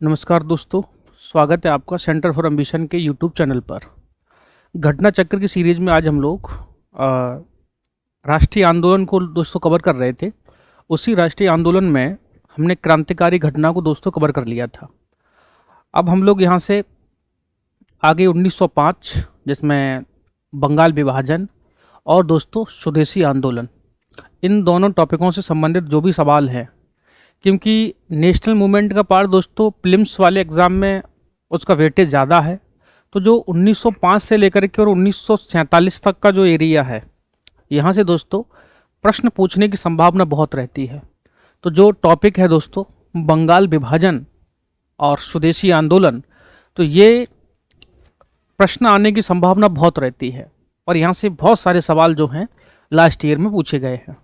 नमस्कार दोस्तों, स्वागत है आपका सेंटर फॉर एम्बिशन के यूट्यूब चैनल पर। घटना चक्र की सीरीज में आज हम लोग राष्ट्रीय आंदोलन को दोस्तों कवर कर रहे थे। उसी राष्ट्रीय आंदोलन में हमने क्रांतिकारी घटना को दोस्तों कवर कर लिया था। अब हम लोग यहाँ से आगे 1905 जिसमें बंगाल विभाजन और दोस्तों स्वदेशी आंदोलन, इन दोनों टॉपिकों से संबंधित जो भी सवाल हैं, क्योंकि नेशनल मूवमेंट का पार्ट दोस्तों प्रीलिम्स वाले एग्ज़ाम में उसका वेटेज ज़्यादा है, तो जो 1905 से लेकर के और 1947 तक का जो एरिया है, यहाँ से दोस्तों प्रश्न पूछने की संभावना बहुत रहती है। तो जो टॉपिक है दोस्तों बंगाल विभाजन और स्वदेशी आंदोलन, तो ये प्रश्न आने की संभावना बहुत रहती है और यहाँ से बहुत सारे सवाल जो हैं लास्ट ईयर में पूछे गए हैं।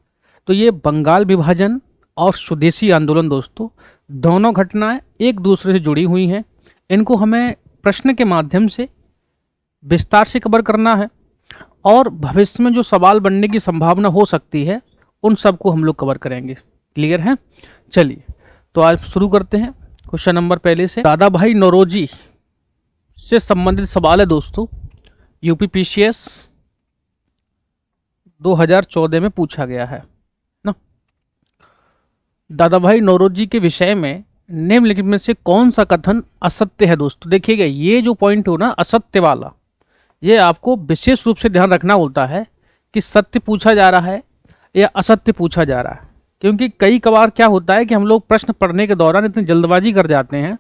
तो ये बंगाल विभाजन और स्वदेशी आंदोलन दोस्तों दोनों घटनाएं एक दूसरे से जुड़ी हुई हैं। इनको हमें प्रश्न के माध्यम से विस्तार से कवर करना है और भविष्य में जो सवाल बनने की संभावना हो सकती है उन सबको हम लोग कवर करेंगे। क्लियर है? चलिए तो आज शुरू करते हैं। क्वेश्चन नंबर पहले से दादा भाई नौरोजी से संबंधित सवाल है दोस्तों। यूपीपीसीएस 2014 में पूछा गया है ना। दादा भाई नौरोजी के विषय में निम्नलिखित में से कौन सा कथन असत्य है दोस्तों? देखिएगा, ये जो पॉइंट हो ना असत्य वाला, ये आपको विशेष रूप से ध्यान रखना होता है कि सत्य पूछा जा रहा है या असत्य पूछा जा रहा है। क्योंकि कई कबार क्या होता है कि हम लोग प्रश्न पढ़ने के दौरान इतनी जल्दबाजी कर जाते हैं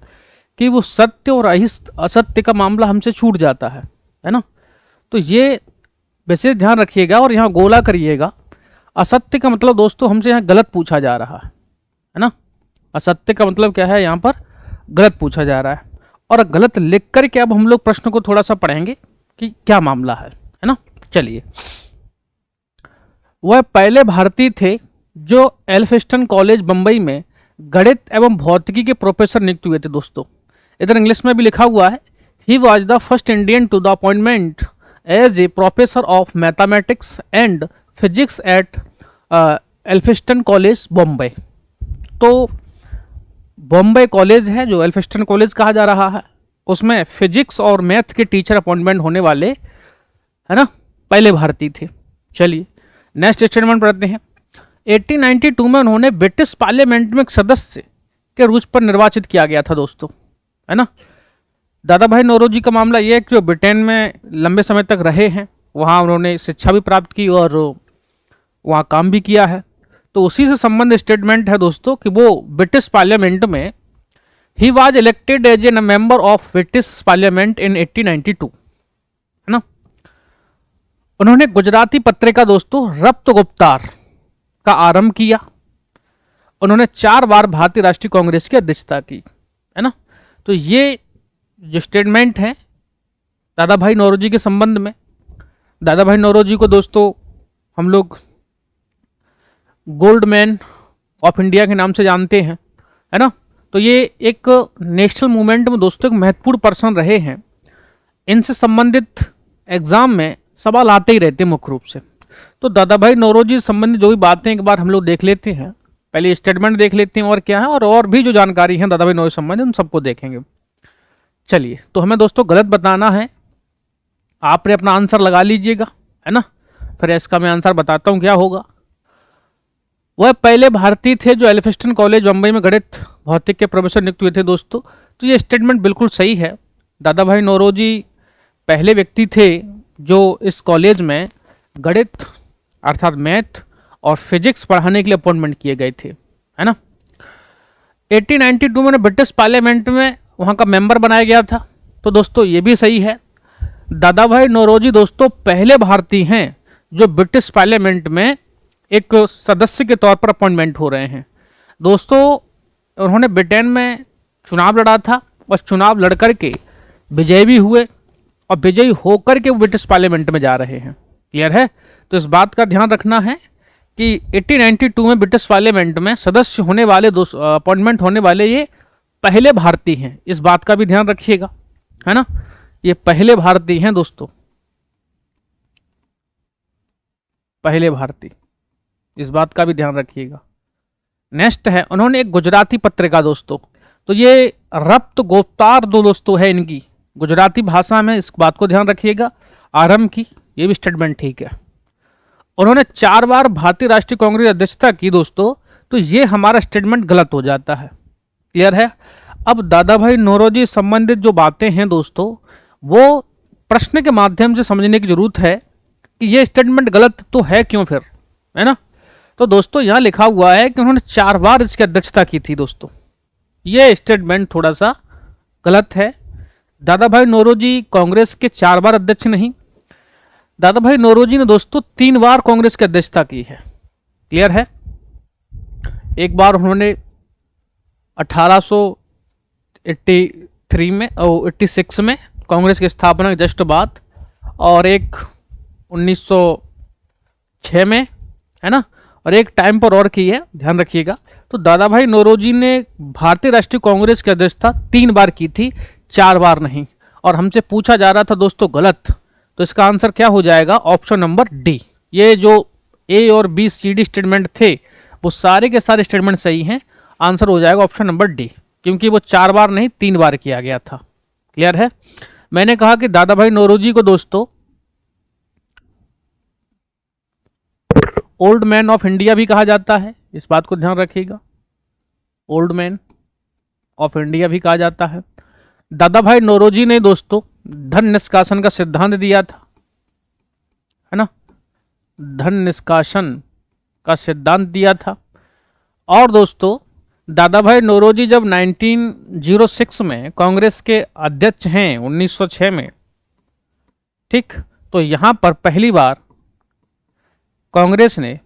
कि वो सत्य और असत्य का मामला हमसे छूट जाता है ना। तो ये विशेष ध्यान रखिएगा और यहाँ गोला करिएगा। असत्य का मतलब दोस्तों हमसे यहाँ गलत पूछा जा रहा है ना। असत्य का मतलब क्या है? यहाँ पर गलत पूछा जा रहा है और गलत लिख करके अब हम लोग प्रश्न को थोड़ा सा पढ़ेंगे कि क्या मामला है ना। चलिए, वह पहले भारतीय थे जो एल्फिंस्टन कॉलेज बंबई में गणित एवं भौतिकी के प्रोफेसर नियुक्त हुए थे दोस्तों। इधर इंग्लिश में भी लिखा हुआ है, he was the first Indian to the appointment as a professor of mathematics and physics at Elphinstone college Bombay. तो बॉम्बे कॉलेज है जो एल्फिंस्टन कॉलेज कहा जा रहा है, उसमें फिजिक्स और मैथ के टीचर अपॉइंटमेंट होने वाले है ना पहले भारतीय थे। चलिए नेक्स्ट स्टेटमेंट पढ़ते हैं। 1892 में उन्होंने ब्रिटिश पार्लियामेंट में एक सदस्य के रूप पर निर्वाचित किया गया था दोस्तों, है ना। दादा भाई नौरोजी का मामला यह है कि वो ब्रिटेन में लंबे समय तक रहे हैं, वहाँ उन्होंने शिक्षा भी प्राप्त की और वहाँ काम भी किया है। तो उसी से संबंधित स्टेटमेंट है दोस्तों कि वो ब्रिटिश पार्लियामेंट में he was elected as a member of British parliament in 1892, है ना। उन्होंने गुजराती पत्रिका दोस्तों रफ्त गुप्तार का आरंभ किया। उन्होंने 4 बार भारतीय राष्ट्रीय कांग्रेस की अध्यक्षता की, है ना। तो ये जो स्टेटमेंट है दादा भाई नौरोजी के संबंध में, दादा भाई नौरोजी को दोस्तों हम लोग गोल्ड मैन ऑफ इंडिया के नाम से जानते हैं, है ना। तो ये एक नेशनल मूवमेंट में दोस्तों एक महत्वपूर्ण पर्सन रहे हैं। इनसे संबंधित एग्जाम में सवाल आते ही रहते हैं मुख्य रूप से। तो दादा भाई नौरोजी से संबंधित जो भी बातें एक बार हम लोग देख लेते हैं, पहले स्टेटमेंट देख लेते हैं और क्या है, और भी जो जानकारी है दादा भाई नौरोजी से संबंधित उन सबको देखेंगे। चलिए, तो हमें दोस्तों गलत बताना है, आपने अपना आंसर लगा लीजिएगा, है ना। फिर इसका मैं आंसर बताता हूँ क्या होगा। वह पहले भारतीय थे जो एल्फिंस्टन कॉलेज बम्बई में गणित भौतिक के प्रोफेसर नियुक्त हुए थे दोस्तों। तो ये स्टेटमेंट बिल्कुल सही है। दादा भाई नौरोजी पहले व्यक्ति थे जो इस कॉलेज में गणित अर्थात मैथ और फिजिक्स पढ़ाने के लिए अपॉइंटमेंट किए गए थे, है ना। 1892 में ब्रिटिश पार्लियामेंट में वहाँ का मेंबर बनाया गया था। तो दोस्तों ये भी सही है। दादा भाई नौरोजी दोस्तों पहले भारतीय हैं जो ब्रिटिश पार्लियामेंट में एक सदस्य के तौर पर अपॉइंटमेंट हो रहे हैं दोस्तों। उन्होंने ब्रिटेन में चुनाव लड़ा था और चुनाव लड़ करके विजयी भी हुए और विजयी होकर के वो ब्रिटिश पार्लियामेंट में जा रहे हैं। क्लियर है? तो इस बात का ध्यान रखना है कि 1892 में ब्रिटिश पार्लियामेंट में सदस्य होने वाले अपॉइंटमेंट होने वाले ये पहले भारतीय हैं। इस बात का भी ध्यान रखिएगा, है ना। ये पहले भारतीय हैं दोस्तों, पहले भारतीय, इस बात का भी ध्यान रखिएगा। नेक्स्ट है, उन्होंने एक गुजराती पत्रिका दोस्तों तो ये रप्त गोप्तार दो दोस्तों है इनकी, गुजराती भाषा में, इस बात को ध्यान रखिएगा। आरंभ की, ये भी स्टेटमेंट ठीक है। उन्होंने 4 बार भारतीय राष्ट्रीय कांग्रेस अध्यक्षता की दोस्तों, तो ये हमारा स्टेटमेंट गलत हो जाता है। क्लियर है। अब दादा भाई नौरोजी संबंधित जो बातें हैं दोस्तों, वो प्रश्न के माध्यम से समझने की जरूरत है कि ये स्टेटमेंट गलत तो है क्यों फिर, है ना। तो दोस्तों यहां लिखा हुआ है कि उन्होंने 4 बार इसकी अध्यक्षता की थी दोस्तों, ये स्टेटमेंट थोड़ा सा गलत है। दादा भाई नौरोजी कांग्रेस के 4 बार अध्यक्ष नहीं, दादा भाई नौरोजी ने दोस्तों 3 बार कांग्रेस की अध्यक्षता की है। क्लियर है। एक बार उन्होंने 1883 में 86 में कांग्रेस की स्थापना के जस्ट बाद, और एक 1906 में, है ना, और एक टाइम पर और की है, ध्यान रखिएगा। तो दादा भाई नौरोजी ने भारतीय राष्ट्रीय कांग्रेस की अध्यक्षता 3 बार की थी, 4 बार नहीं। और हमसे पूछा जा रहा था दोस्तों गलत, तो इसका आंसर क्या हो जाएगा, ऑप्शन नंबर डी। ये जो ए और बी सी डी स्टेटमेंट थे वो सारे के सारे स्टेटमेंट सही हैं, आंसर हो जाएगा ऑप्शन नंबर डी, क्योंकि वो 4 बार नहीं 3 बार किया गया था। क्लियर है। मैंने कहा कि दादा भाई नौरोजी को दोस्तों ओल्ड मैन ऑफ इंडिया भी कहा जाता है, इस बात को ध्यान रखिएगा, ओल्ड मैन ऑफ इंडिया भी कहा जाता है। दादा भाई नौरोजी ने दोस्तों धन निष्कासन का सिद्धांत दिया था, है ना, धन निष्कासन का सिद्धांत दिया था। और दोस्तों दादा भाई नौरोजी जब 1906 में कांग्रेस के अध्यक्ष हैं 1906 में, ठीक, तो यहां पर पहली बार कांग्रेस ने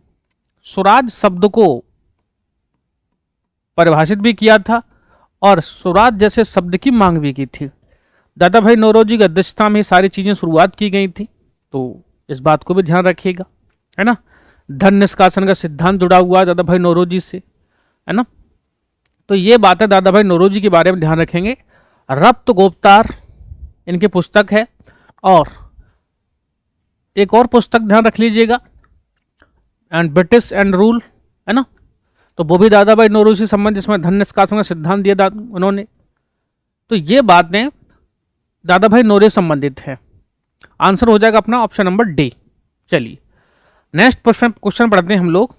स्वराज शब्द को परिभाषित भी किया था और स्वराज जैसे शब्द की मांग भी की थी। दादा भाई नौरोजी की अध्यक्षता में सारी चीजें शुरुआत की गई थी, तो इस बात को भी ध्यान रखिएगा, है ना। धन निष्कासन का सिद्धांत जुड़ा हुआ है दादा भाई नौरोजी से, है ना। तो ये बातें दादा भाई नौरोजी के बारे में ध्यान रखेंगे। रप्त गोप्तार इनकी पुस्तक है, और एक और पुस्तक ध्यान रख लीजिएगा, एंड ब्रिटिश एंड रूल, है ना, तो वो भी दादा भाई नौरोजी से संबंधित, जिसमें धन निष्कासन का सिद्धांत दिया उन्होंने। तो ये बातें दादा भाई नौरोजी संबंधित है, आंसर हो जाएगा अपना ऑप्शन नंबर डी। चलिए नेक्स्ट क्वेश्चन पढ़ते हैं हम लोग।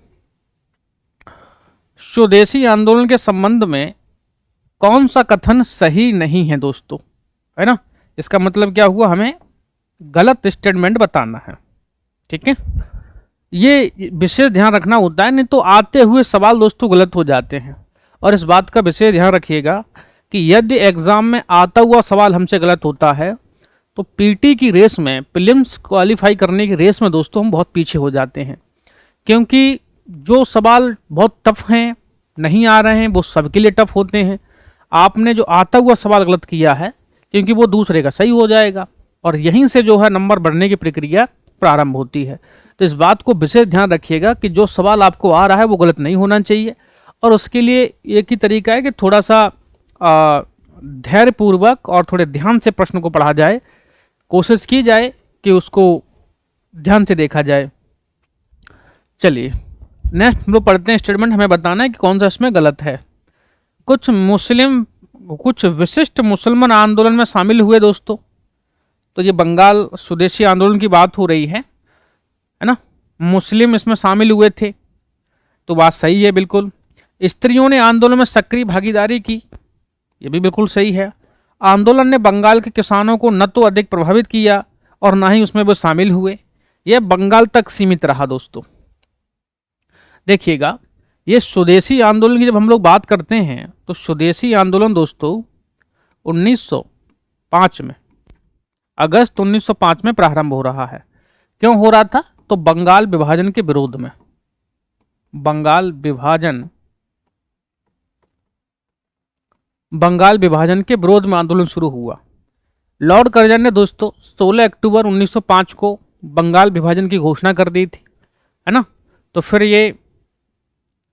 स्वदेशी आंदोलन के संबंध में कौन सा कथन सही नहीं है दोस्तों, है ना। इसका मतलब क्या हुआ, हमें गलत स्टेटमेंट बताना है, ठीक है। ये विशेष ध्यान रखना होता है, नहीं तो आते हुए सवाल दोस्तों गलत हो जाते हैं। और इस बात का विशेष ध्यान रखिएगा कि यदि एग्जाम में आता हुआ सवाल हमसे गलत होता है तो पीटी की रेस में, प्रीलिम्स क्वालिफाई करने की रेस में दोस्तों हम बहुत पीछे हो जाते हैं, क्योंकि जो सवाल बहुत टफ हैं, नहीं आ रहे हैं, वो सबके लिए टफ होते हैं। आपने जो आता हुआ सवाल गलत किया है, क्योंकि वो दूसरे का सही हो जाएगा, और यहीं से जो है नंबर बढ़ने की प्रक्रिया प्रारंभ होती है। तो इस बात को विशेष ध्यान रखिएगा कि जो सवाल आपको आ रहा है वो गलत नहीं होना चाहिए। और उसके लिए एक ही तरीका है कि थोड़ा सा धैर्यपूर्वक और थोड़े ध्यान से प्रश्न को पढ़ा जाए, कोशिश की जाए कि उसको ध्यान से देखा जाए। चलिए नेक्स्ट हम लोग पढ़ते हैं। स्टेटमेंट हमें बताना है कि कौन सा इसमें गलत है। कुछ विशिष्ट मुसलमान आंदोलन में शामिल हुए दोस्तों, तो ये बंगाल स्वदेशी आंदोलन की बात हो रही है ना। मुस्लिम इसमें शामिल हुए थे, तो बात सही है बिल्कुल। स्त्रियों ने आंदोलन में सक्रिय भागीदारी की, ये भी बिल्कुल सही है। आंदोलन ने बंगाल के किसानों को न तो अधिक प्रभावित किया और ना ही उसमें वो शामिल हुए, यह बंगाल तक सीमित रहा दोस्तों। देखिएगा, ये स्वदेशी आंदोलन की जब हम लोग बात करते हैं तो स्वदेशी आंदोलन दोस्तों 1905 में, अगस्त 1905 में प्रारंभ हो रहा है। क्यों हो रहा था, तो बंगाल विभाजन के विरोध में, बंगाल विभाजन के विरोध में आंदोलन शुरू हुआ। लॉर्ड कर्जन ने दोस्तों 16 अक्टूबर 1905 को बंगाल विभाजन की घोषणा कर दी थी, है ना। तो फिर ये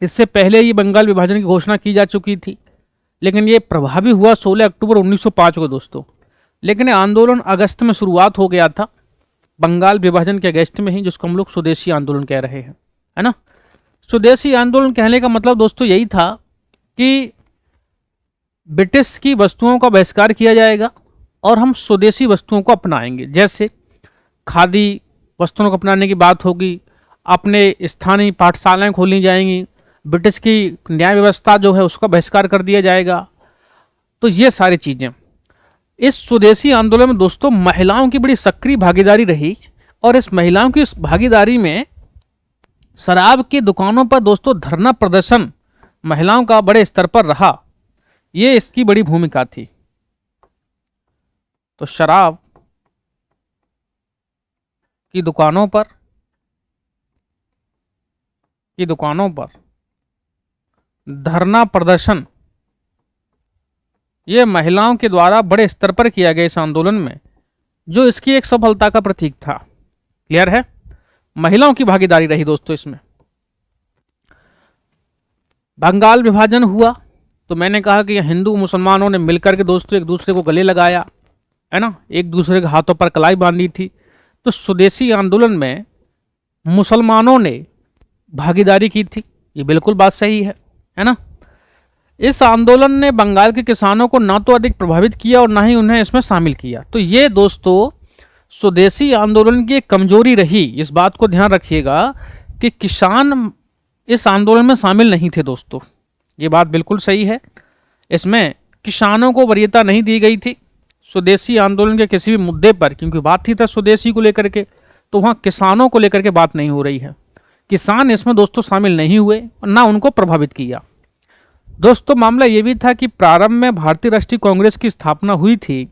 इससे पहले ही बंगाल विभाजन की घोषणा की जा चुकी थी, लेकिन ये प्रभावी हुआ 16 अक्टूबर 1905 को दोस्तों। लेकिन आंदोलन अगस्त में शुरुआत हो गया था, बंगाल विभाजन के अगस्त में ही, जिसको हम लोग स्वदेशी आंदोलन कह रहे हैं, है ना। स्वदेशी आंदोलन कहने का मतलब दोस्तों यही था कि ब्रिटिश की वस्तुओं का बहिष्कार किया जाएगा और हम स्वदेशी वस्तुओं को अपनाएंगे। जैसे खादी वस्त्रों को अपनाने की बात होगी, अपने स्थानीय पाठशालाएं खोली जाएंगी, ब्रिटिश की न्याय व्यवस्था जो है उसका बहिष्कार कर दिया जाएगा। तो ये सारी चीज़ें, इस स्वदेशी आंदोलन में दोस्तों महिलाओं की बड़ी सक्रिय भागीदारी रही और इस महिलाओं की इस भागीदारी में शराब की दुकानों पर दोस्तों धरना प्रदर्शन महिलाओं का बड़े स्तर पर रहा, ये इसकी बड़ी भूमिका थी। तो शराब की दुकानों पर धरना प्रदर्शन ये महिलाओं के द्वारा बड़े स्तर पर किया गया इस आंदोलन में, जो इसकी एक सफलता का प्रतीक था। क्लियर है? महिलाओं की भागीदारी रही दोस्तों इसमें। बंगाल विभाजन हुआ तो मैंने कहा कि हिंदू मुसलमानों ने मिलकर के दोस्तों एक दूसरे को गले लगाया, है ना, एक दूसरे के हाथों पर कलाई बांधी थी। तो स्वदेशी आंदोलन में मुसलमानों ने भागीदारी की थी, ये बिल्कुल बात सही है ना। इस आंदोलन ने बंगाल के किसानों को ना तो अधिक प्रभावित किया और ना ही उन्हें इसमें शामिल किया। तो ये दोस्तों स्वदेशी आंदोलन की एक कमजोरी रही। इस बात को ध्यान रखिएगा कि किसान इस आंदोलन में शामिल नहीं थे दोस्तों, ये बात बिल्कुल सही है। इसमें किसानों को वरीयता नहीं दी गई थी स्वदेशी आंदोलन के किसी भी मुद्दे पर, क्योंकि बात थी था स्वदेशी को लेकर के, तो वहाँ किसानों को लेकर के बात नहीं हो रही है। किसान इसमें दोस्तों शामिल नहीं हुए और ना उनको प्रभावित किया। दोस्तों मामला ये भी था कि प्रारंभ में भारतीय राष्ट्रीय कांग्रेस की स्थापना हुई थी,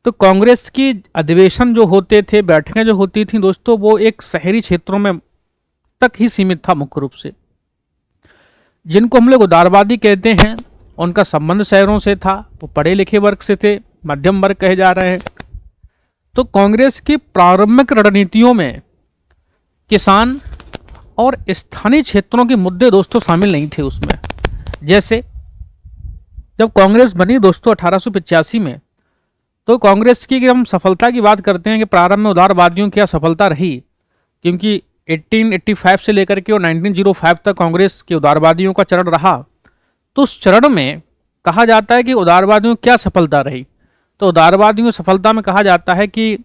तो कांग्रेस की अधिवेशन जो होते थे, बैठकें जो होती थी दोस्तों, वो एक शहरी क्षेत्रों में तक ही सीमित था मुख्य रूप से। जिनको हम लोग उदारवादी कहते हैं उनका संबंध शहरों से था, वो पढ़े लिखे वर्ग से थे, मध्यम वर्ग कहे जा रहे हैं। तो कांग्रेस की प्रारंभिक रणनीतियों में किसान और स्थानीय क्षेत्रों के मुद्दे दोस्तों शामिल नहीं थे उसमें। जैसे जब कांग्रेस बनी दोस्तों 1885 में, तो कांग्रेस की हम सफलता की बात करते हैं कि प्रारंभ में उदारवादियों की सफलता रही, क्योंकि 1885 से लेकर के और 1905 तक कांग्रेस के उदारवादियों का चरण रहा। तो उस चरण में कहा जाता है कि उदारवादियों की क्या सफलता रही। तो उदारवादियों की सफलता में कहा जाता है कि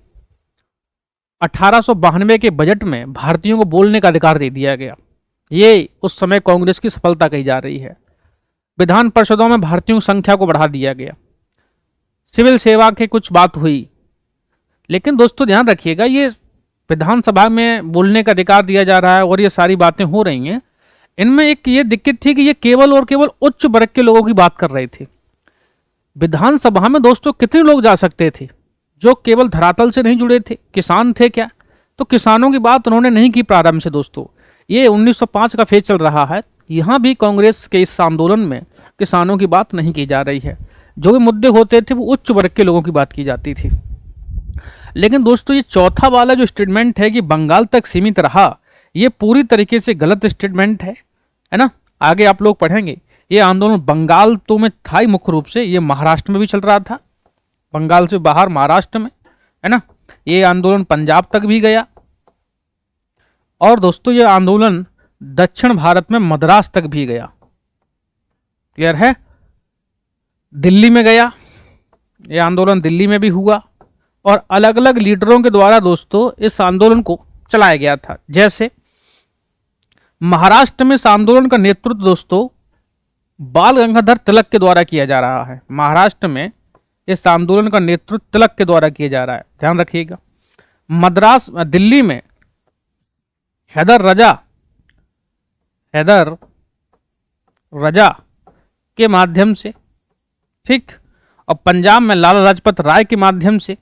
1892 के बजट में भारतीयों को बोलने का अधिकार दे दिया गया। ये उस समय कांग्रेस की सफलता कही जा रही है। विधान परिषदों में भारतीयों की संख्या को बढ़ा दिया गया। सिविल सेवा की कुछ बात हुई, लेकिन दोस्तों ध्यान रखिएगा, ये विधानसभा में बोलने का अधिकार दिया जा रहा है और ये सारी बातें हो रही हैं, इनमें एक ये दिक्कत थी कि ये केवल और केवल उच्च वर्ग के लोगों की बात कर रहे थे। विधानसभा में दोस्तों कितने लोग जा सकते थे जो केवल धरातल से नहीं जुड़े थे, किसान थे क्या? तो किसानों की बात उन्होंने नहीं की प्रारंभ से दोस्तों। ये 1905 का फेज चल रहा है, यहाँ भी कांग्रेस के इस आंदोलन में किसानों की बात नहीं की जा रही है। जो भी मुद्दे होते थे वो उच्च वर्ग के लोगों की बात की जाती थी। लेकिन दोस्तों ये चौथा वाला जो स्टेटमेंट है कि बंगाल तक सीमित रहा, ये पूरी तरीके से गलत स्टेटमेंट है ना। आगे आप लोग पढ़ेंगे, ये आंदोलन बंगाल तो में था ही मुख्य रूप से, ये महाराष्ट्र में भी चल रहा था, बंगाल से बाहर महाराष्ट्र में, है ना। ये आंदोलन पंजाब तक भी गया और दोस्तों ये आंदोलन दक्षिण भारत में मद्रास तक भी गया। क्लियर है? दिल्ली में गया, ये आंदोलन दिल्ली में भी हुआ और अलग अलग लीडरों के द्वारा दोस्तों इस आंदोलन को चलाया गया था। जैसे महाराष्ट्र में इस आंदोलन का नेतृत्व दोस्तों बाल गंगाधर तिलक के द्वारा किया जा रहा है। महाराष्ट्र में इस आंदोलन का नेतृत्व तिलक के द्वारा किया जा रहा है, ध्यान रखिएगा। दिल्ली में हैदर रजा के माध्यम से, ठीक, और पंजाब में लाला लाजपत राय के माध्यम से।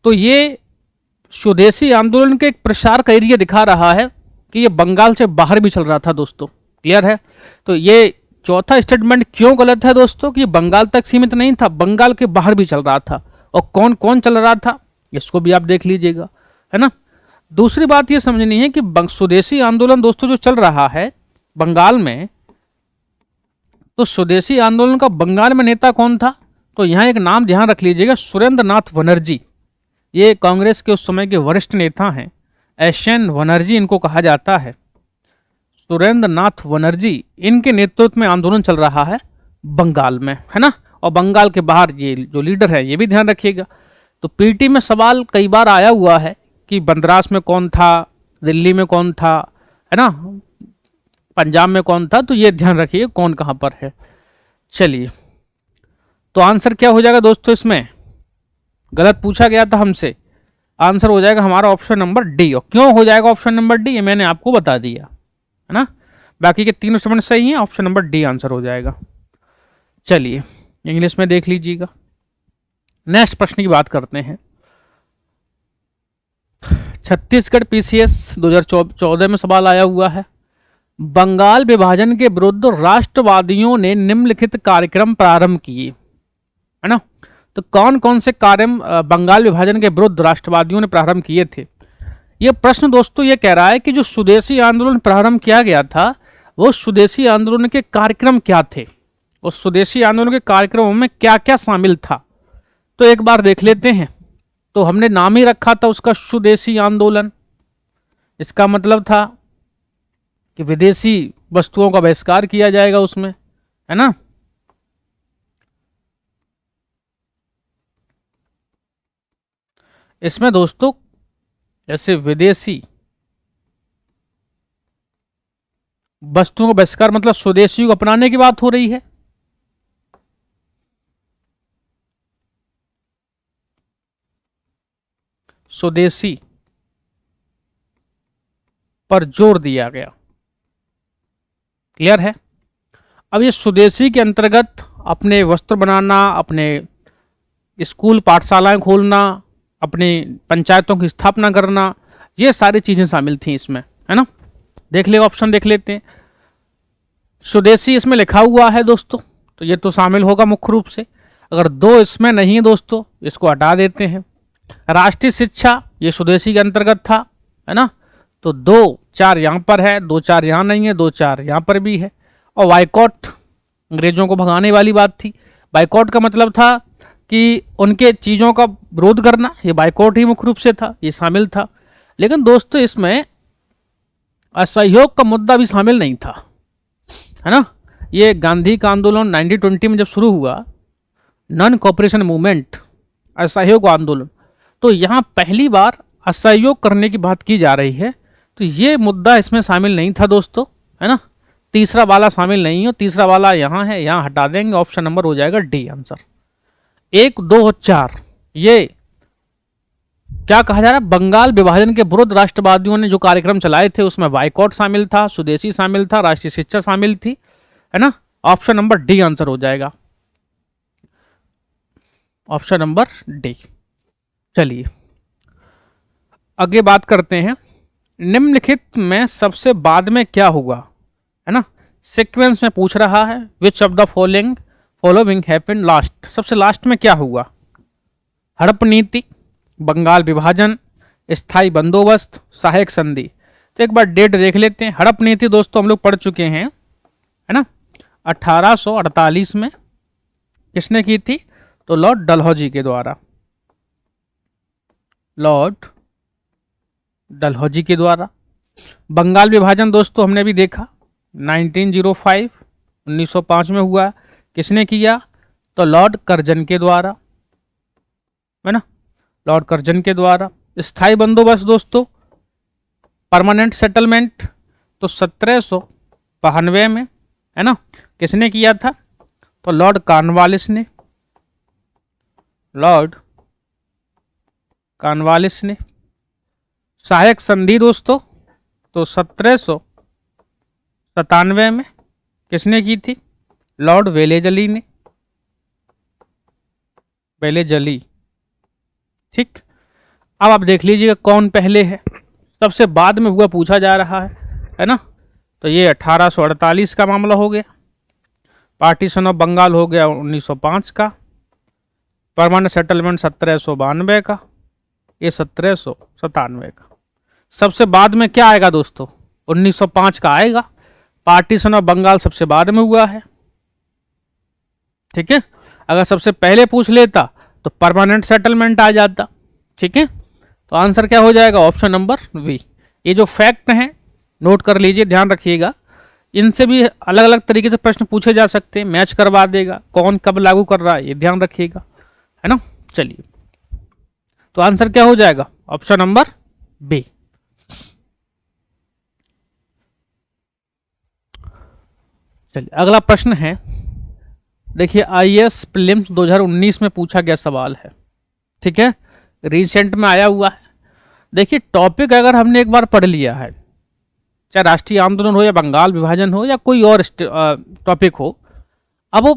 तो ये स्वदेशी आंदोलन के एक प्रसार का एरिया दिखा रहा है कि ये बंगाल से बाहर भी चल रहा था दोस्तों। क्लियर है? तो ये चौथा स्टेटमेंट क्यों गलत है दोस्तों कि बंगाल तक सीमित नहीं था, बंगाल के बाहर भी चल रहा था। और कौन कौन चल रहा था इसको भी आप देख लीजिएगा, है ना। दूसरी बात ये समझनी है कि स्वदेशी आंदोलन दोस्तों जो चल रहा है बंगाल में, तो स्वदेशी आंदोलन का बंगाल में नेता कौन था? तो यहाँ एक नाम ध्यान रख लीजिएगा, सुरेंद्र नाथ बनर्जी। ये कांग्रेस के उस समय के वरिष्ठ नेता हैं, एसएन बनर्जी इनको कहा जाता है। सुरेंद्र नाथ बनर्जी, इनके नेतृत्व में आंदोलन चल रहा है बंगाल में, है ना। और बंगाल के बाहर ये जो लीडर है ये भी ध्यान रखिएगा। तो पीटी में सवाल कई बार आया हुआ है कि बंदरास में कौन था, दिल्ली में कौन था, है ना, पंजाब में कौन था, तो ये ध्यान रखिए कौन कहाँ पर है। चलिए, तो आंसर क्या हो जाएगा दोस्तों, इसमें गलत पूछा गया था हमसे, आंसर हो जाएगा हमारा ऑप्शन नंबर डी। और क्यों हो जाएगा ऑप्शन नंबर डी, ये मैंने आपको बता दिया, है ना। बाकी के तीनों स्टेटमेंट सही हैं, ऑप्शन नंबर डी आंसर हो जाएगा। चलिए, इंग्लिश में देख लीजिएगा। नेक्स्ट प्रश्न की बात करते हैं। छत्तीसगढ़ पीसीएस 2014 में सवाल आया हुआ है, बंगाल विभाजन के विरुद्ध राष्ट्रवादियों ने निम्नलिखित कार्यक्रम प्रारंभ किए, है ना। तो कौन कौन से कार्य बंगाल विभाजन के विरुद्ध राष्ट्रवादियों ने प्रारंभ किए थे। यह प्रश्न दोस्तों ये कह रहा है कि जो स्वदेशी आंदोलन प्रारंभ किया गया था वो स्वदेशी आंदोलन के कार्यक्रम क्या थे, उस स्वदेशी आंदोलन के कार्यक्रमों में क्या क्या शामिल था। तो एक बार देख लेते हैं। तो हमने नाम ही रखा था उसका स्वदेशी आंदोलन। इसका मतलब था कि विदेशी वस्तुओं का बहिष्कार किया जाएगा उसमें, है ना। इसमें दोस्तों जैसे विदेशी वस्तुओं का बहिष्कार मतलब स्वदेशी को अपनाने की बात हो रही है। स्वदेशी पर जोर दिया गया, क्लियर है। अब ये स्वदेशी के अंतर्गत अपने वस्त्र बनाना, अपने स्कूल पाठशालाएं खोलना, अपनी पंचायतों की स्थापना करना, ये सारी चीजें शामिल थी इसमें, है ना। देख ले, ऑप्शन देख लेते हैं। स्वदेशी इसमें लिखा हुआ है दोस्तों, तो ये तो शामिल होगा मुख्य रूप से। अगर दो इसमें नहीं है दोस्तों, इसको हटा देते हैं। राष्ट्रीय शिक्षा ये स्वदेशी के अंतर्गत था, है ना। तो 2-4 यहाँ पर है, 2-4 यहाँ नहीं है, 2-4 यहाँ पर भी है। और बाइकॉट अंग्रेजों को भगाने वाली बात थी। बाइकॉट का मतलब था कि उनके चीज़ों का विरोध करना, ये बाइकॉट ही मुख्य रूप से था, ये शामिल था। लेकिन दोस्तों इसमें असहयोग का मुद्दा भी शामिल नहीं था, है ना। ये गांधी का आंदोलन 1920 में जब शुरू हुआ, नॉन कोऑपरेशन मूवमेंट, असहयोग आंदोलन, तो यहाँ पहली बार असहयोग करने की बात की जा रही है। तो ये मुद्दा इसमें शामिल नहीं था दोस्तों, है ना। तीसरा वाला शामिल नहीं है, तीसरा वाला यहाँ है, यहाँ हटा देंगे। ऑप्शन नंबर हो जाएगा डी आंसर। 1, 2 और 4 ये क्या कहा जा रहा है, बंगाल विभाजन के विरुद्ध राष्ट्रवादियों ने जो कार्यक्रम चलाए थे उसमें बाइकॉट शामिल था, स्वदेशी शामिल था, राष्ट्रीय शिक्षा शामिल थी, है ना। ऑप्शन नंबर डी आंसर हो जाएगा, ऑप्शन नंबर डी। चलिए आगे बात करते हैं। निम्नलिखित में सबसे बाद में क्या हुआ, है ना। सीक्वेंस में पूछ रहा है, which of the following happened last, सबसे लास्ट में क्या हुआ। हड़प नीति, बंगाल विभाजन, स्थायी बंदोबस्त, सहायक संधि। तो एक बार डेट देख लेते हैं। हड़प नीति दोस्तों हम लोग पढ़ चुके हैं, है ना। 1848 में किसने की थी, तो लॉर्ड डलहौजी के द्वारा, लॉर्ड डलहौजी के द्वारा। बंगाल विभाजन दोस्तों हमने भी देखा 1905 में हुआ, किसने किया, तो लॉर्ड कर्जन के द्वारा, है ना, लॉर्ड कर्जन के द्वारा। स्थायी बंदोबस्त दोस्तों, परमानेंट सेटलमेंट, तो 1792 में, है ना, किसने किया था, तो लॉर्ड कॉर्नवालिस ने, लॉर्ड कॉर्नवालिस ने। सहायक संधि दोस्तों, तो 1797 में किसने की थी, लॉर्ड वेलेजली ने, वेलेजली, ठीक। अब आप देख लीजिएगा कौन पहले है, सबसे बाद में हुआ पूछा जा रहा है ना। तो ये 1848 का मामला हो गया, पार्टीशन ऑफ बंगाल हो गया 1905 का, परमानेंट सेटलमेंट 1792 का, ये 1797 का। सबसे बाद में क्या आएगा दोस्तों, 1905 का आएगा। पार्टीशन ऑफ बंगाल सबसे बाद में हुआ है, ठीक है। अगर सबसे पहले पूछ लेता तो परमानेंट सेटलमेंट आ जाता, ठीक है। तो आंसर क्या हो जाएगा, ऑप्शन नंबर बी। ये जो फैक्ट हैं नोट कर लीजिए, ध्यान रखिएगा। इनसे भी अलग अलग तरीके से प्रश्न पूछे जा सकते हैं, मैच करवा देगा, कौन कब लागू कर रहा है ये ध्यान रखिएगा, है ना। चलिए, तो आंसर क्या हो जाएगा, ऑप्शन नंबर बी। चलिए, अगला प्रश्न है, देखिए आईएएस प्रीलिम्स 2019 में पूछा गया सवाल है, ठीक है, रिसेंट में आया हुआ है। देखिए, टॉपिक अगर हमने एक बार पढ़ लिया है, चाहे राष्ट्रीय आंदोलन हो या बंगाल विभाजन हो या कोई और टॉपिक हो, अब वो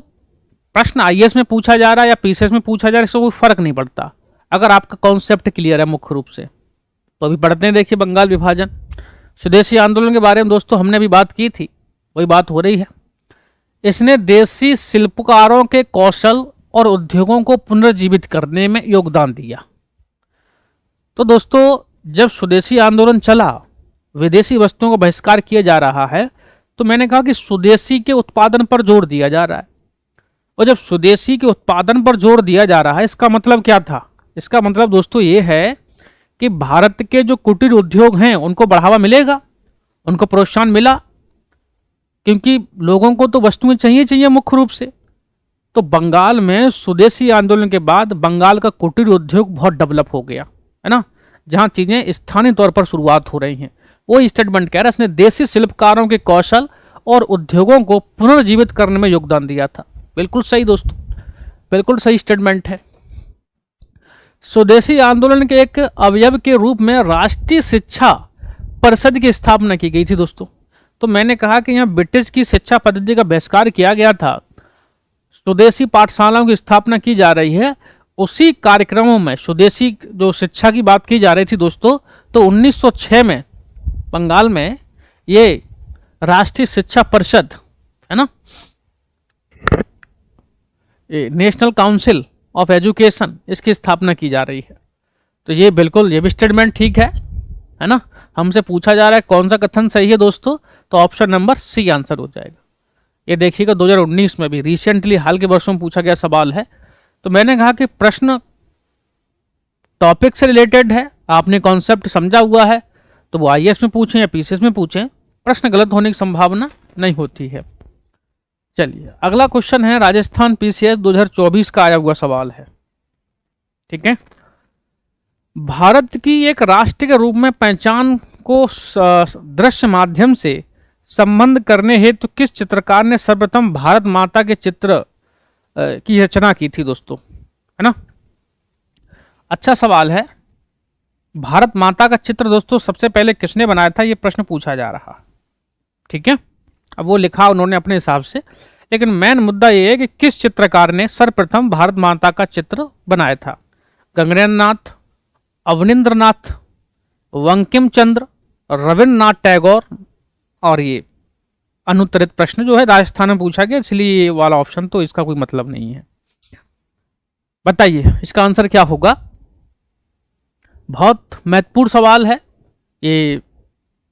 प्रश्न आईएएस में पूछा जा रहा है या पीसीएस में पूछा जा रहा है, इससे कोई फर्क नहीं पड़ता अगर आपका कॉन्सेप्ट क्लियर है मुख्य रूप से। तो अभी पढ़ते हैं, देखिए बंगाल विभाजन, स्वदेशी आंदोलन के बारे में दोस्तों हमने अभी बात की थी, वही बात हो रही है। इसने देसी शिल्पकारों के कौशल और उद्योगों को पुनर्जीवित करने में योगदान दिया। तो दोस्तों, जब स्वदेशी आंदोलन चला, विदेशी वस्तुओं का बहिष्कार किया जा रहा है, तो मैंने कहा कि स्वदेशी के उत्पादन पर जोर दिया जा रहा है। और जब स्वदेशी के उत्पादन पर जोर दिया जा रहा है, इसका मतलब क्या था, इसका मतलब दोस्तों ये है कि भारत के जो कुटीर उद्योग हैं उनको बढ़ावा मिलेगा, उनको प्रोत्साहन मिला, क्योंकि लोगों को तो वस्तुएं चाहिए मुख्य रूप से। तो बंगाल में स्वदेशी आंदोलन के बाद बंगाल का कुटीर उद्योग बहुत डेवलप हो गया, है ना, जहां चीजें स्थानीय तौर पर शुरुआत हो रही हैं। वो स्टेटमेंट कह रहा है, इसने देसी शिल्पकारों के कौशल और उद्योगों को पुनर्जीवित करने में योगदान दिया था। बिल्कुल सही दोस्तों, बिल्कुल सही स्टेटमेंट है। स्वदेशी आंदोलन के एक अवयव के रूप में राष्ट्रीय शिक्षा परिषद की स्थापना की गई थी दोस्तों। तो मैंने कहा कि यहाँ ब्रिटिश की शिक्षा पद्धति का बहिष्कार किया गया था, स्वदेशी पाठशालाओं की स्थापना की जा रही है। उसी कार्यक्रमों में स्वदेशी जो शिक्षा की बात की जा रही थी दोस्तों, तो 1906 में बंगाल में ये राष्ट्रीय शिक्षा परिषद, है ना, ये नेशनल काउंसिल ऑफ एजुकेशन, इसकी स्थापना की जा रही है। तो ये बिल्कुल, ये भी स्टेटमेंट ठीक है ना। हमसे पूछा जा रहा है कौन सा कथन सही है दोस्तों, तो ऑप्शन नंबर सी आंसर हो जाएगा। ये देखिएगा 2019 में भी रिसेंटली हाल के वर्षों में पूछा गया सवाल है। तो मैंने कहा कि प्रश्न टॉपिक से रिलेटेड है, आपने कॉन्सेप्ट समझा हुआ है, तो वो आईएएस में पूछें या पीसीएस में पूछें, प्रश्न गलत होने की संभावना नहीं होती है। चलिए, अगला क्वेश्चन है, राजस्थान पीसीएस 2024 का आया हुआ सवाल है, ठीक है। भारत की एक राष्ट्र के रूप में पहचान को दृश्य माध्यम से संबंध करने हेतु किस चित्रकार ने सर्वप्रथम भारत माता के चित्र की रचना की थी दोस्तों, है ना। अच्छा सवाल है, भारत माता का चित्र दोस्तों सबसे पहले किसने बनाया था, ये प्रश्न पूछा जा रहा, ठीक है। अब वो लिखा उन्होंने अपने हिसाब से, लेकिन मेन मुद्दा ये है कि किस चित्रकार ने सर्वप्रथम भारत माता का चित्र बनाया था। गगनेन्द्र नाथ, अवनींद्रनाथ, बंकिम चंद्र, रविन्द्रनाथ टैगोर, और ये अनुत्तरित प्रश्न जो है राजस्थान में पूछा गया, इसलिए ये वाला ऑप्शन तो इसका कोई मतलब नहीं है। बताइए इसका आंसर क्या होगा। बहुत महत्वपूर्ण सवाल है, ये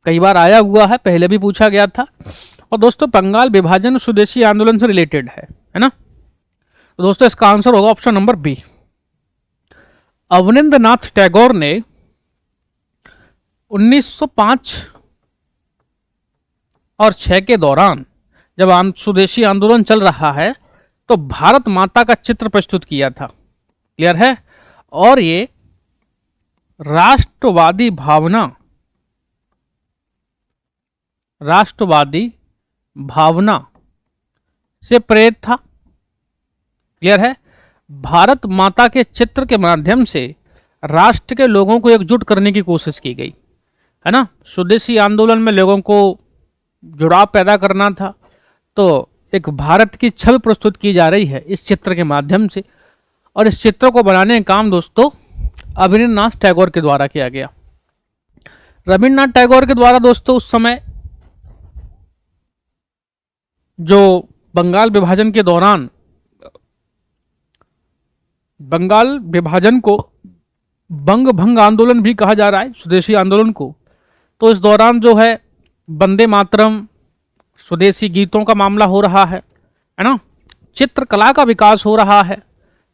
कई बार आया हुआ है, पहले भी पूछा गया था, और दोस्तों बंगाल विभाजन स्वदेशी आंदोलन से रिलेटेड है ना। तो दोस्तों इसका आंसर होगा option number B. Abanindranath Tagore ने 1905 और 6 के दौरान जब स्वदेशी आंदोलन चल रहा है, तो भारत माता का चित्र प्रस्तुत किया था, क्लियर है। और ये राष्ट्रवादी भावना से प्रेरित था, क्लियर है। भारत माता के चित्र के माध्यम से राष्ट्र के लोगों को एकजुट करने की कोशिश की गई, है ना। स्वदेशी आंदोलन में लोगों को जुड़ाव पैदा करना था, तो एक भारत की छवि प्रस्तुत की जा रही है इस चित्र के माध्यम से, और इस चित्र को बनाने का काम दोस्तों रविन्द्रनाथ टैगोर के द्वारा किया गया। रविन्द्रनाथ टैगोर के द्वारा दोस्तों उस समय जो बंगाल विभाजन के दौरान, बंगाल विभाजन को बंग भंग आंदोलन भी कहा जा रहा है स्वदेशी आंदोलन को, तो इस दौरान जो है वंदे मातरम, स्वदेशी गीतों का मामला हो रहा है ना, चित्रकला का विकास हो रहा है।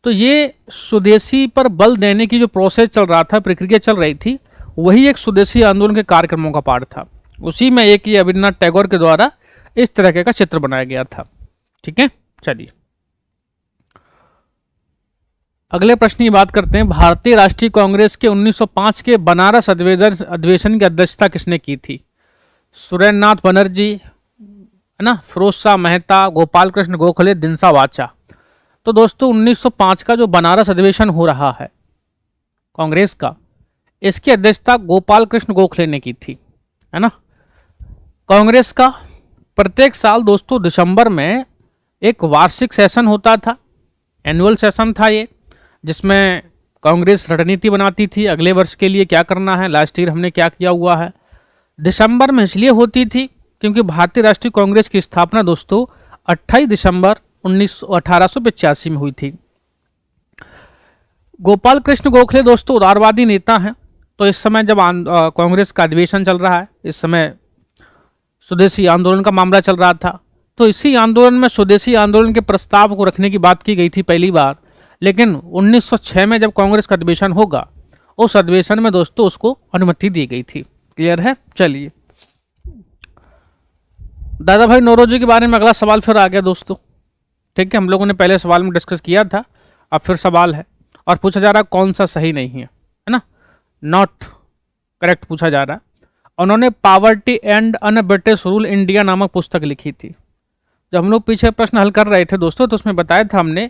तो ये स्वदेशी पर बल देने की जो प्रोसेस चल रहा था, प्रक्रिया चल रही थी, वही एक स्वदेशी आंदोलन के कार्यक्रमों का पार्ट था। उसी में एक ये रविन्द्रनाथ टैगोर के द्वारा इस तरह का चित्र बनाया गया था। ठीक है, चलिए अगले प्रश्न की बात करते हैं। भारतीय राष्ट्रीय कांग्रेस के 1905 के बनारस अधिवेशन की अध्यक्षता किसने की थी? सुरेंद्रनाथ बनर्जी, है ना, फिरोज शाह मेहता, गोपाल कृष्ण गोखले, दिनसा वाचा। तो दोस्तों 1905 का जो बनारस अधिवेशन हो रहा है कांग्रेस का, इसकी अध्यक्षता गोपाल कृष्ण गोखले ने की थी, है ना। कांग्रेस का प्रत्येक साल दोस्तों दिसंबर में एक वार्षिक सेशन होता था, एनुअल सेशन था ये, जिसमें कांग्रेस रणनीति बनाती थी अगले वर्ष के लिए क्या करना है, लास्ट ईयर हमने क्या किया हुआ है। दिसंबर में इसलिए होती थी क्योंकि भारतीय राष्ट्रीय कांग्रेस की स्थापना दोस्तों 28 दिसंबर 1885 में हुई थी। गोपाल कृष्ण गोखले दोस्तों उदारवादी नेता हैं। तो इस समय जब कांग्रेस का अधिवेशन चल रहा है, इस समय स्वदेशी आंदोलन का मामला चल रहा था, तो इसी आंदोलन में स्वदेशी आंदोलन के प्रस्ताव को रखने की बात की गई थी पहली बार। लेकिन 1906 में जब कांग्रेस का अधिवेशन होगा, उस अधिवेशन में दोस्तों उसको अनुमति दी गई थी। क्लियर है? चलिए दादा भाई नौरोजी के बारे में अगला सवाल फिर आ गया दोस्तों। ठीक है, हम लोगों ने पहले सवाल में डिस्कस किया था, अब फिर सवाल है और पूछा जा रहा कौन सा सही नहीं है ना, नॉट करेक्ट पूछा जा रहा है। उन्होंने poverty and un British rule India नामक पुस्तक लिखी थी। जब हम लोग पीछे प्रश्न हल कर रहे थे दोस्तों, तो उसमें बताया था हमने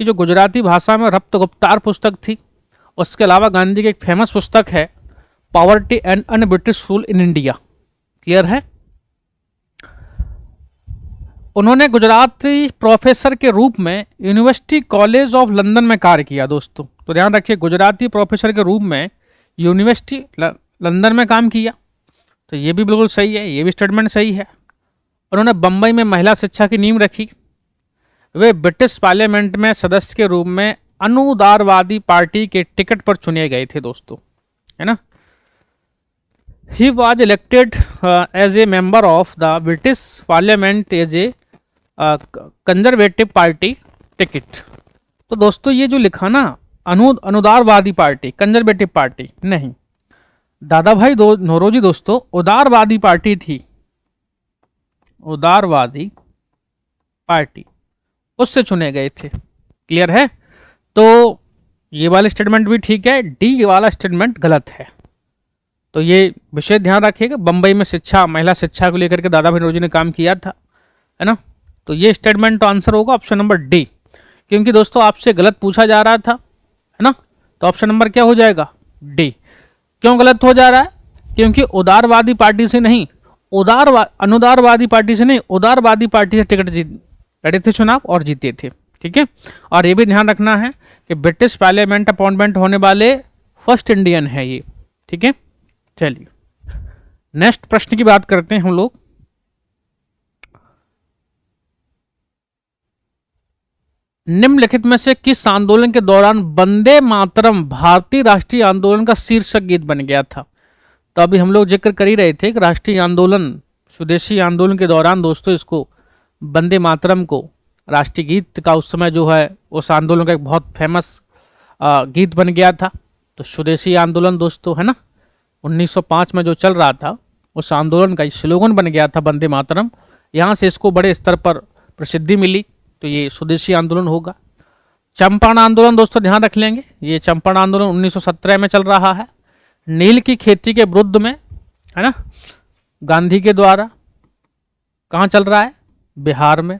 कि जो गुजराती भाषा में रप्त गुप्तार पुस्तक थी, उसके अलावा गांधी की एक फेमस पुस्तक है poverty and un British rule in India. Clear है? उन्होंने गुजराती प्रोफेसर के रूप में यूनिवर्सिटी कॉलेज ऑफ लंदन में कार्य किया दोस्तों। तो ध्यान रखिए, गुजराती प्रोफेसर के रूप में यूनिवर्सिटी लंदन में काम किया, तो ये भी बिल्कुल सही है, ये भी स्टेटमेंट सही है। उन्होंने बम्बई में महिला शिक्षा की नींव रखी। वे ब्रिटिश पार्लियामेंट में सदस्य के रूप में अनुदारवादी पार्टी के टिकट पर चुने गए थे दोस्तों, है ना। He was elected as a member of the British parliament as a conservative party ticket. तो दोस्तों ये जो लिखा ना अनुदारवादी पार्टी, कंजर्वेटिव पार्टी नहीं, दादा भाई नौरोजी दोस्तों उदारवादी पार्टी थी, उदारवादी पार्टी, उससे चुने गए थे। क्लियर है? तो ये वाला स्टेटमेंट भी ठीक है, डी वाला स्टेटमेंट गलत है। तो ये विषय ध्यान रखिएगा, बंबई में शिक्षा, महिला शिक्षा को लेकर के दादा भाई नौरोजी ने काम किया था, है ना। तो ये स्टेटमेंट तो आंसर होगा ऑप्शन नंबर डी, क्योंकि दोस्तों आपसे गलत पूछा जा रहा था, है ना। तो ऑप्शन नंबर क्या हो जाएगा? डी। क्यों गलत हो जा रहा है? क्योंकि उदारवादी पार्टी से नहीं, अनुदारवादी पार्टी से नहीं, उदारवादी पार्टी से टिकट लड़े थे चुनाव और जीते थे। ठीक है, और ये भी ध्यान रखना है कि ब्रिटिश पार्लियामेंट अपॉइंटमेंट होने वाले फर्स्ट इंडियन है ये। ठीक है, चलिए नेक्स्ट प्रश्न की बात करते हैं हम लोग। निम्नलिखित में से किस आंदोलन के दौरान वंदे मातरम भारतीय राष्ट्रीय आंदोलन का शीर्षक गीत बन गया था? तो अभी हम लोग जिक्र कर ही रहे थे कि राष्ट्रीय आंदोलन, स्वदेशी आंदोलन के दौरान दोस्तों इसको वंदे मातरम को राष्ट्रीय गीत का उस समय जो है उस आंदोलन का एक बहुत फेमस गीत बन गया था। तो स्वदेशी आंदोलन दोस्तों, है ना, 1905 में जो चल रहा था उस आंदोलन का स्लोगन बन गया था वंदे मातरम। यहाँ से इसको बड़े स्तर पर प्रसिद्धि मिली, तो ये स्वदेशी आंदोलन होगा। चंपारण आंदोलन दोस्तों ध्यान रख लेंगे, ये चंपारण आंदोलन 1917 में चल रहा है, नील की खेती के विरुद्ध में, है ना, गांधी के द्वारा। कहाँ चल रहा है? बिहार में।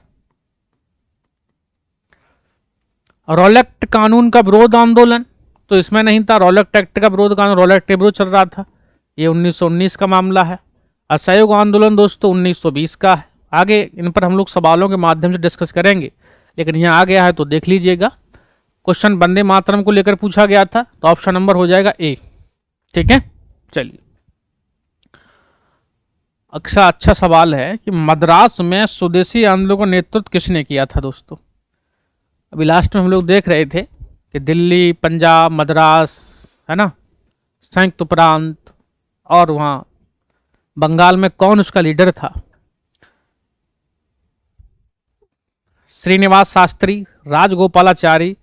रॉलेक्ट कानून का विरोध आंदोलन, तो इसमें नहीं था, रॉलेक्ट एक्ट का विरोध कानून, रॉलेक्ट के विरोध चल रहा था, ये 1919 का मामला है। असहयोग आंदोलन दोस्तों 1920 का है। आगे इन पर हम लोग सवालों के माध्यम से डिस्कस करेंगे, लेकिन यहाँ आ गया है तो देख लीजिएगा। क्वेश्चन वंदे मातरम को लेकर पूछा गया था, तो ऑप्शन नंबर हो जाएगा ए। ठीक है, चलिए अच्छा सवाल है कि मद्रास में स्वदेशी आंदोलन का नेतृत्व किसने किया था दोस्तों? अभी लास्ट में हम लोग देख रहे थे कि दिल्ली, पंजाब, मद्रास, है ना, संयुक्त प्रांत और वहाँ बंगाल में कौन उसका लीडर था? श्रीनिवास शास्त्री, राजगोपालाचारी,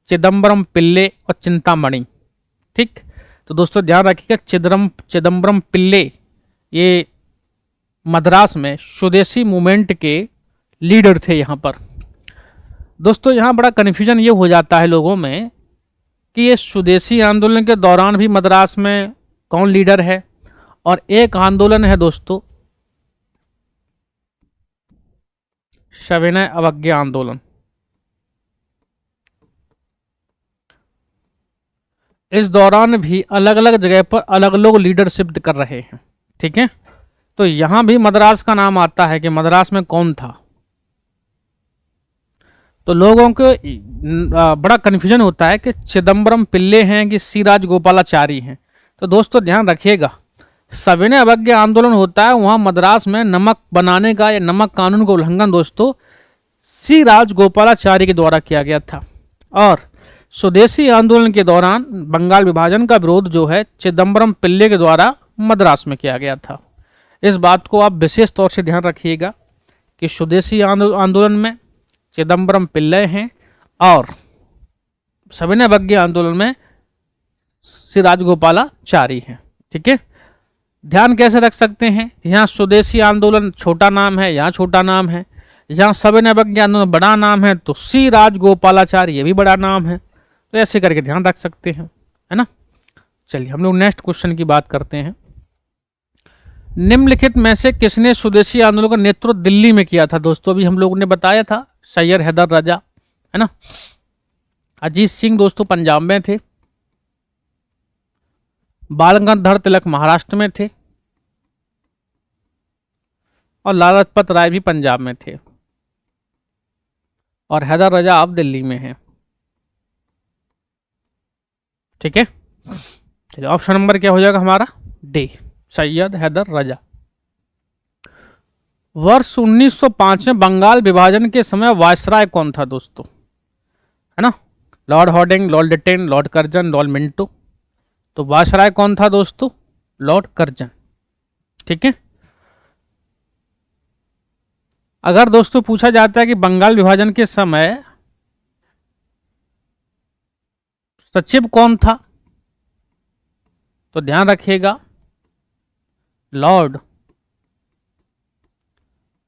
चिदम्बरम पिल्ले और चिंतामणि। ठीक, तो दोस्तों ध्यान रखिएगा, चिदम्बरम पिल्ले ये मद्रास में स्वदेशी मूवमेंट के लीडर थे यहाँ पर। दोस्तों यहाँ बड़ा कन्फ्यूजन ये हो जाता है लोगों में कि ये स्वदेशी आंदोलन के दौरान भी मद्रास में कौन लीडर है, और एक आंदोलन है दोस्तों सविनय अवज्ञा आंदोलन। इस दौरान भी अलग अलग जगह पर अलग लोग लीडरशिप कर रहे हैं, ठीक है। तो यहां भी मद्रास का नाम आता है कि मद्रास में कौन था। तो लोगों को बड़ा कन्फ्यूजन होता है कि चिदम्बरम पिल्ले हैं कि सी राजगोपालाचारी हैं। तो दोस्तों ध्यान रखिएगा, सविनय अवज्ञा आंदोलन होता है वहां मद्रास में नमक बनाने का या नमक कानून का उल्लंघन दोस्तों सी राजगोपालाचारी के द्वारा किया गया था। और स्वदेशी आंदोलन के दौरान बंगाल विभाजन का विरोध जो है चिदम्बरम पिल्ले के द्वारा मद्रास में किया गया था। इस बात को आप विशेष तौर से ध्यान रखिएगा कि स्वदेशी आंदोलन में चिदम्बरम पिल्ले हैं और सविनय अवज्ञा आंदोलन में सी राजगोपालाचारी हैं, ठीक है। ध्यान कैसे रख सकते हैं, यहाँ स्वदेशी आंदोलन छोटा नाम है, यहाँ छोटा नाम है, यहाँ सविनय अवज्ञा आंदोलन बड़ा नाम है, तो सी राजगोपालाचारी ये भी बड़ा नाम है। तो ऐसे करके ध्यान रख सकते हैं, है ना। चलिए हम लोग नेक्स्ट क्वेश्चन की बात करते हैं। निम्नलिखित में से किसने स्वदेशी आंदोलन का नेतृत्व दिल्ली में किया था। दोस्तों अभी हम लोगों ने बताया था सैयद हैदर राजा, है ना। अजीत सिंह दोस्तों पंजाब में थे, बाल गंगाधर तिलक महाराष्ट्र में थे और लाला लाजपत राय भी पंजाब में थे और हैदर राजा अब दिल्ली में हैं, ठीक है। चलिए ऑप्शन नंबर क्या हो जाएगा हमारा, डी, सैयद हैदर राजा। वर्ष 1905 में बंगाल विभाजन के समय वायसराय कौन था दोस्तों, है ना। Lord Hardinge, Lord Lytton, Lord Curzon, Lord Minto. तो वायसराय कौन था दोस्तों, लॉर्ड कर्जन, ठीक है। अगर दोस्तों पूछा जाता है कि बंगाल विभाजन के समय सचिव कौन था, तो ध्यान रखिएगा लॉर्ड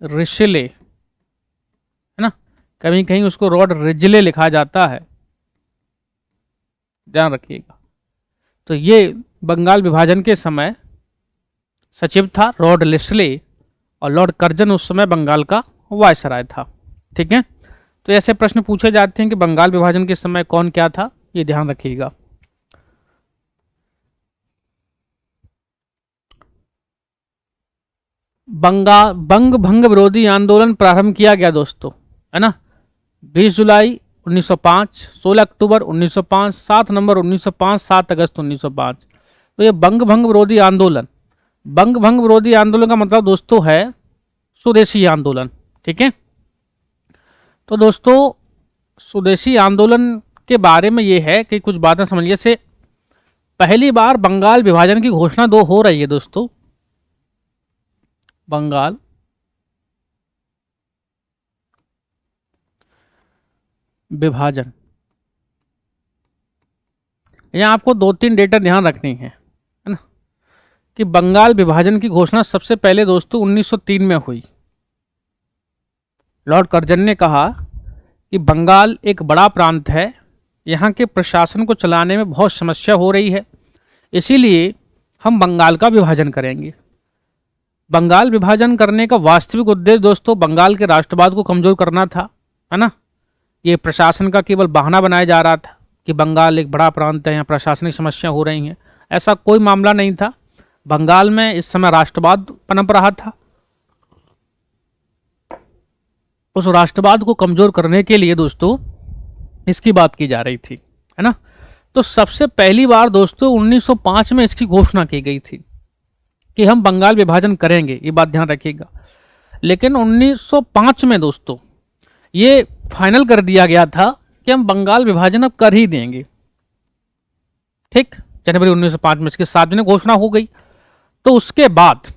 रिशले, है ना। कहीं कहीं उसको लॉर्ड रिजले लिखा जाता है, ध्यान रखिएगा। तो ये बंगाल विभाजन के समय सचिव था लॉर्ड लिस्ले और लॉर्ड कर्जन उस समय बंगाल का वायसराय था, ठीक है। तो ऐसे प्रश्न पूछे जाते हैं कि बंगाल विभाजन के समय कौन क्या था, ये ध्यान रखिएगा। बंग भंग विरोधी आंदोलन प्रारंभ किया गया दोस्तों, है ना। 20 जुलाई 1905, 16 अक्टूबर 1905, 7 नवंबर 1905, 7 अगस्त 1905। तो ये बंग भंग विरोधी आंदोलन, बंग भंग विरोधी आंदोलन का मतलब दोस्तों है स्वदेशी आंदोलन, ठीक है। तो दोस्तों स्वदेशी आंदोलन के बारे में ये है कि कुछ बातें समझिए। से पहली बार बंगाल विभाजन की घोषणा दो हो रही है दोस्तों, बंगाल विभाजन। यहां आपको 2-3 डेटा ध्यान रखनी है ना, कि बंगाल विभाजन की घोषणा सबसे पहले दोस्तों 1903 में हुई। लॉर्ड कर्जन ने कहा कि बंगाल एक बड़ा प्रांत है, यहाँ के प्रशासन को चलाने में बहुत समस्या हो रही है, इसीलिए हम बंगाल का विभाजन करेंगे। बंगाल विभाजन करने का वास्तविक उद्देश्य दोस्तों बंगाल के राष्ट्रवाद को कमजोर करना था, है ना। ये प्रशासन का केवल बहाना बनाया जा रहा था कि बंगाल एक बड़ा प्रांत है, यहाँ प्रशासनिक समस्या हो रही हैं, ऐसा कोई मामला नहीं था। बंगाल में इस समय राष्ट्रवाद पनप रहा था, उस राष्ट्रवाद को कमजोर करने के लिए दोस्तों इसकी बात की जा रही थी, है ना। तो सबसे पहली बार दोस्तों 1905 में इसकी घोषणा की गई थी कि हम बंगाल विभाजन करेंगे, ये बात ध्यान रखिएगा। लेकिन 1905 में दोस्तों ये फाइनल कर दिया गया था कि हम बंगाल विभाजन अब कर ही देंगे, ठीक। जनवरी 1905 में इसकी सार्वजनिक घोषणा हो गई। तो उसके बाद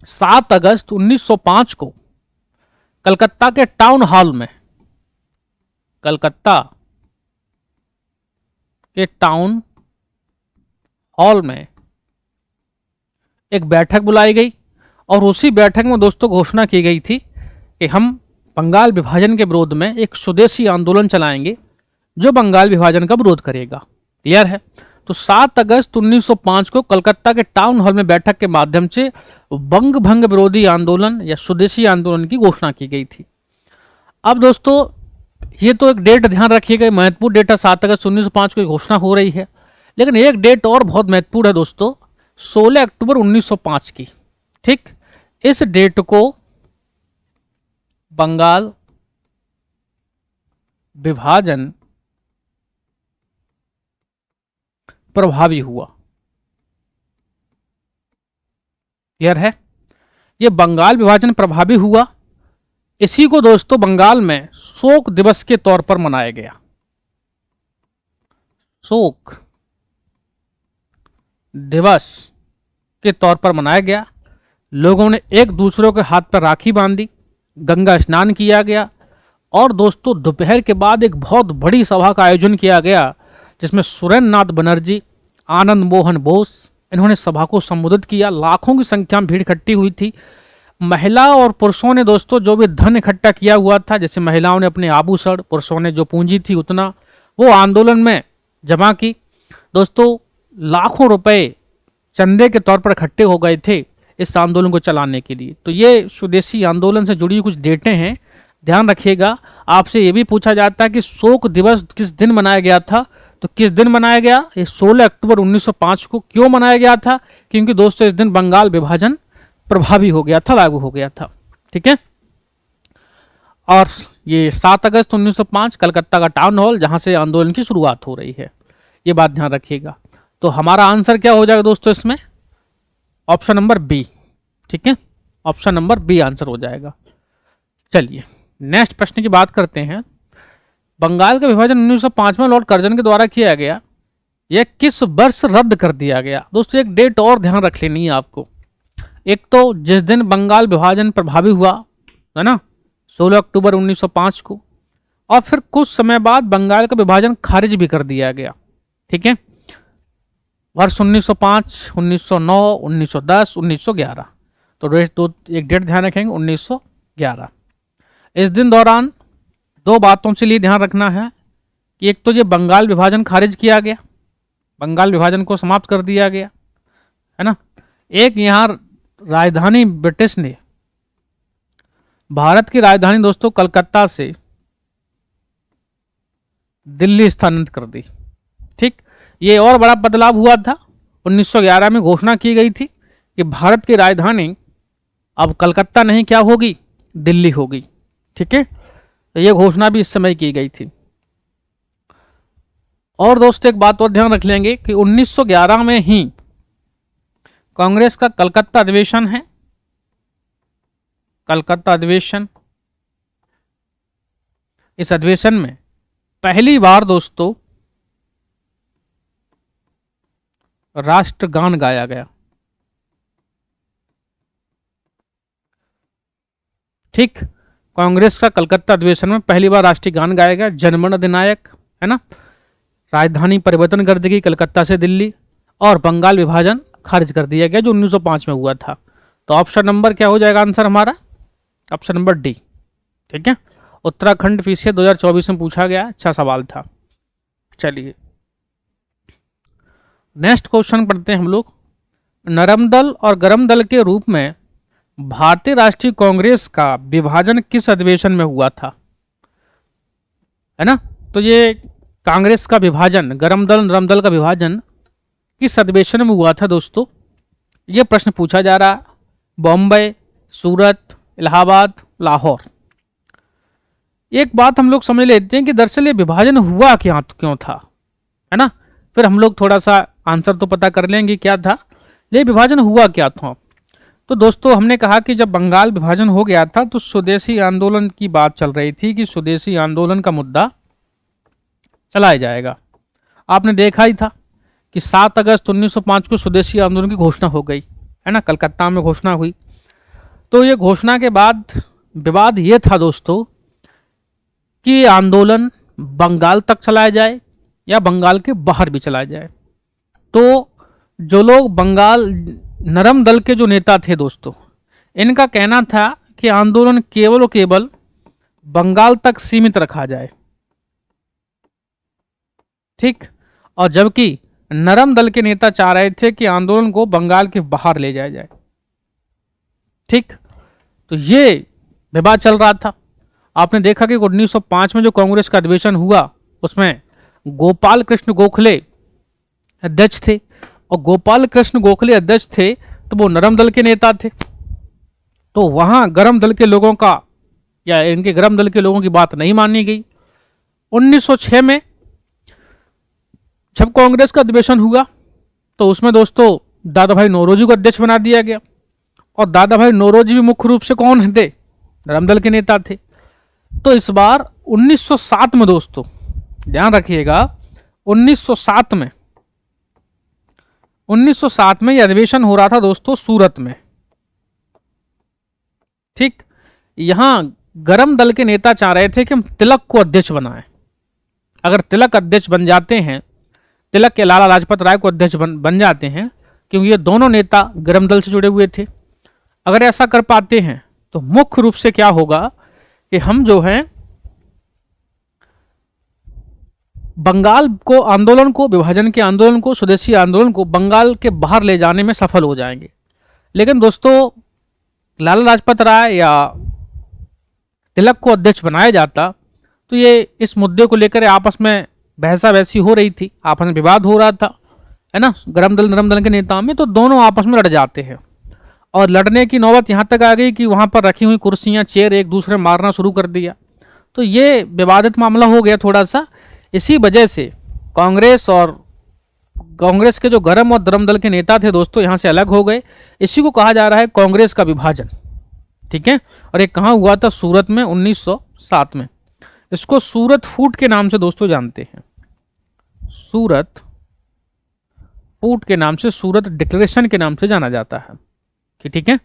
7 अगस्त 1905 को कलकत्ता के टाउन हॉल में, कलकत्ता के टाउन हॉल में एक बैठक बुलाई गई और उसी बैठक में दोस्तों घोषणा की गई थी कि हम बंगाल विभाजन के विरोध में एक स्वदेशी आंदोलन चलाएंगे जो बंगाल विभाजन का विरोध करेगा। क्लियर है। तो 7 अगस्त 1905 को कलकत्ता के टाउन हॉल में बैठक के माध्यम से बंग भंग विरोधी आंदोलन या स्वदेशी आंदोलन की घोषणा की गई थी। अब दोस्तों ये तो एक डेट ध्यान रखिएगा, महत्वपूर्ण डेट है, 7 अगस्त 1905 को घोषणा हो रही है। लेकिन एक डेट और बहुत महत्वपूर्ण है दोस्तों, 16 अक्टूबर 1905 की। ठीक, इस डेट को बंगाल विभाजन प्रभावी हुआ। क्लियर है। ये बंगाल विभाजन प्रभावी हुआ, इसी को दोस्तों बंगाल में शोक दिवस के तौर पर मनाया गया। शोक दिवस के तौर पर मनाया गया। लोगों ने एक दूसरे के हाथ पर राखी बांधी, गंगा स्नान किया गया और दोस्तों दोपहर के बाद एक बहुत बड़ी सभा का आयोजन किया गया जिसमें सुरेंद्र नाथ बनर्जी, आनंद मोहन बोस, इन्होंने सभा को संबोधित किया। लाखों की संख्या में भीड़ इकट्ठी हुई थी। महिला और पुरुषों ने दोस्तों जो भी धन इकट्ठा किया हुआ था, जैसे महिलाओं ने अपने आभूषण, पुरुषों ने जो पूंजी थी उतना, वो आंदोलन में जमा की। दोस्तों लाखों रुपए चंदे के तौर पर इकट्ठे हो गए थे इस आंदोलन को चलाने के लिए। तो ये स्वदेशी आंदोलन से जुड़ी कुछ डेटें हैं, ध्यान रखिएगा। आपसे ये भी पूछा जाता है कि शोक दिवस किस दिन मनाया गया था, तो किस दिन मनाया गया, ये 16 अक्टूबर 1905 को। क्यों मनाया गया था? क्योंकि दोस्तों इस दिन बंगाल विभाजन प्रभावी हो गया था, लागू हो गया था। ठीक है। और ये 7 अगस्त 1905 कलकत्ता का टाउन हॉल जहां से आंदोलन की शुरुआत हो रही है, ये बात ध्यान रखिएगा। तो हमारा आंसर क्या हो जाएगा दोस्तों इसमें? Option number B. ठीक है, ऑप्शन नंबर बी आंसर हो जाएगा। चलिए नेक्स्ट प्रश्न की बात करते हैं। बंगाल का विभाजन 1905 में लॉर्ड कर्जन के द्वारा किया गया, यह किस वर्ष रद्द कर दिया गया? दोस्तों एक डेट और ध्यान रख लेनी है आपको। एक तो जिस दिन बंगाल विभाजन प्रभावी हुआ है ना, 16 अक्टूबर 1905 को, और फिर कुछ समय बाद बंगाल का विभाजन खारिज भी कर दिया गया। ठीक है, वर्ष 1905, 1909, 1910, 1911। तो एक डेट ध्यान रखेंगे, 1911। इस दिन दौरान दो बातों से लिए ध्यान रखना है कि एक तो ये बंगाल विभाजन खारिज किया गया, बंगाल विभाजन को समाप्त कर दिया गया, है ना। एक यहाँ राजधानी ब्रिटिश ने, भारत की राजधानी दोस्तों कलकत्ता से दिल्ली स्थानांतरित कर दी। ठीक, ये और बड़ा बदलाव हुआ था। 1911 में घोषणा की गई थी कि भारत की राजधानी अब कलकत्ता नहीं क्या होगी, दिल्ली होगी। ठीक है, तो ये घोषणा भी इस समय की गई थी। और दोस्तों एक बात और ध्यान रख लेंगे कि 1911 में ही कांग्रेस का कलकत्ता अधिवेशन है, कलकत्ता अधिवेशन। इस अधिवेशन में पहली बार दोस्तों राष्ट्रगान गाया गया। ठीक, कांग्रेस का कलकत्ता अधिवेशन में पहली बार राष्ट्रीय गान गाया गया, जनगण अधिनायक, है ना। राजधानी परिवर्तन कर दी गई कलकत्ता से दिल्ली, और बंगाल विभाजन खारिज कर दिया गया जो 1905 में हुआ था। तो ऑप्शन नंबर क्या हो जाएगा आंसर हमारा? Option number D. ठीक है, उत्तराखंड पीसीए 2024 में पूछा गया, अच्छा सवाल था। चलिए नेक्स्ट क्वेश्चन पढ़ते हैं हम लोग। नरम दल और गरम दल के रूप में भारतीय राष्ट्रीय कांग्रेस का विभाजन किस अधिवेशन में हुआ था, है ना। तो ये कांग्रेस का विभाजन, गरम दल नरम दल का विभाजन किस अधिवेशन में हुआ था दोस्तों? ये प्रश्न पूछा जा रहा। बॉम्बे, सूरत, इलाहाबाद, लाहौर। एक बात हम लोग समझ लेते हैं कि दरअसल ये विभाजन हुआ क्यों था, है ना। फिर हम लोग थोड़ा सा आंसर तो पता कर लेंगे क्या था, ये विभाजन हुआ क्या था। तो दोस्तों हमने कहा कि जब बंगाल विभाजन हो गया था तो स्वदेशी आंदोलन की बात चल रही थी कि स्वदेशी आंदोलन का मुद्दा चलाया जाएगा। आपने देखा ही था कि 7 अगस्त 1905 को स्वदेशी आंदोलन की घोषणा हो गई, है ना, कलकत्ता में घोषणा हुई। तो ये घोषणा के बाद विवाद ये था दोस्तों कि आंदोलन बंगाल तक चलाया जाए या बंगाल के बाहर भी चलाया जाए। तो जो लोग बंगाल नरम दल के जो नेता थे दोस्तों, इनका कहना था कि आंदोलन केवल और केवल बंगाल तक सीमित रखा जाए, ठीक। और जबकि नरम दल के नेता चाह रहे थे कि आंदोलन को बंगाल के बाहर ले जाया जाए, ठीक। तो ये विवाद चल रहा था। आपने देखा कि 1905 में जो कांग्रेस का अधिवेशन हुआ उसमें गोपाल कृष्ण गोखले अध्यक्ष थे, और गोपाल कृष्ण गोखले अध्यक्ष थे तो वो नरम दल के नेता थे। तो वहां गरम दल के लोगों का या इनके गरम दल के लोगों की बात नहीं मानी गई। 1906 में जब कांग्रेस का अधिवेशन हुआ तो उसमें दोस्तों दादा भाई नौरोजी को अध्यक्ष बना दिया गया, और दादा भाई नौरोजी भी मुख्य रूप से कौन थे? नरम दल के नेता थे। तो इस बार 1907 में दोस्तों ध्यान रखिएगा, 1907 में यह अधिवेशन हो रहा था दोस्तों सूरत में, ठीक। यहां गरम दल के नेता चाह रहे थे कि हम तिलक को अध्यक्ष बनाएं। अगर तिलक अध्यक्ष बन जाते हैं, तिलक के लाला लाजपत राय को अध्यक्ष बन जाते हैं, क्योंकि ये दोनों नेता गरम दल से जुड़े हुए थे। अगर ऐसा कर पाते हैं तो मुख्य रूप से क्या होगा कि हम जो हैं बंगाल को आंदोलन को, विभाजन के आंदोलन को, स्वदेशी आंदोलन को बंगाल के बाहर ले जाने में सफल हो जाएंगे। लेकिन दोस्तों लाला लाजपत राय या तिलक को अध्यक्ष बनाया जाता तो ये इस मुद्दे को लेकर आपस में बहसा बहसी हो रही थी, आपस में विवाद हो रहा था, है ना, गरम दल नरम दल के नेताओं में। तो दोनों आपस में लड़ जाते हैं, और लड़ने की नौबत यहाँ तक आ गई कि वहाँ पर रखी हुई कुर्सियाँ, चेयर एक दूसरे मारना शुरू कर दिया। तो ये विवादित मामला हो गया थोड़ा सा। इसी वजह से कांग्रेस के जो गरम और दरम दल के नेता थे दोस्तों यहाँ से अलग हो गए। इसी को कहा जा रहा है कांग्रेस का विभाजन, ठीक है। और ये कहाँ हुआ था? सूरत में 1907 में। इसको सूरत फूट के नाम से दोस्तों जानते हैं, सूरत फूट के नाम से, सूरत डिक्लेरेशन के नाम से जाना जाता है, ठीक है।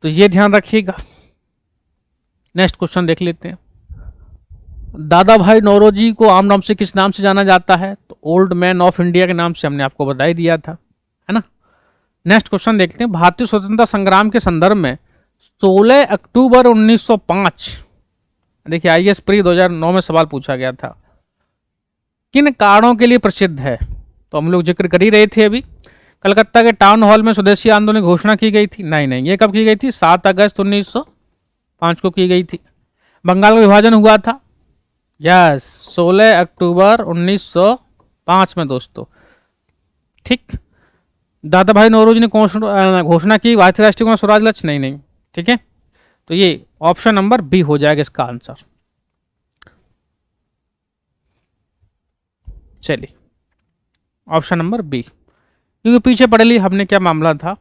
तो ये ध्यान रखिएगा। नेक्स्ट क्वेश्चन देख लेते हैं। दादा भाई नौरोजी को आम नाम से किस नाम से जाना जाता है? तो ओल्ड मैन ऑफ इंडिया के नाम से हमने आपको बता ही दिया था, है ना। नेक्स्ट क्वेश्चन देखते हैं। भारतीय स्वतंत्रता संग्राम के संदर्भ में 16 अक्टूबर 1905, देखिए आईएएस प्री 2009 में सवाल पूछा गया था, किन कारणों के लिए प्रसिद्ध है? तो हम लोग जिक्र कर ही रहे थे अभी। कलकत्ता के टाउन हॉल में स्वदेशी आंदोलन की घोषणा की गई थी। नहीं, ये कब की गई थी? 7 अगस्त 1905 को की गई थी। बंगाल का विभाजन हुआ था, यस, 16 अक्टूबर 1905 में दोस्तों, ठीक। दादा भाई नौरोजी ने घोषणा की भारतीय राष्ट्रीय कांग्रेस स्वराज लक्ष्य? नहीं, ठीक है। तो ये ऑप्शन नंबर बी हो जाएगा इसका आंसर। चलिए ऑप्शन नंबर बी, क्योंकि पीछे पढ़ ली हमने क्या मामला था।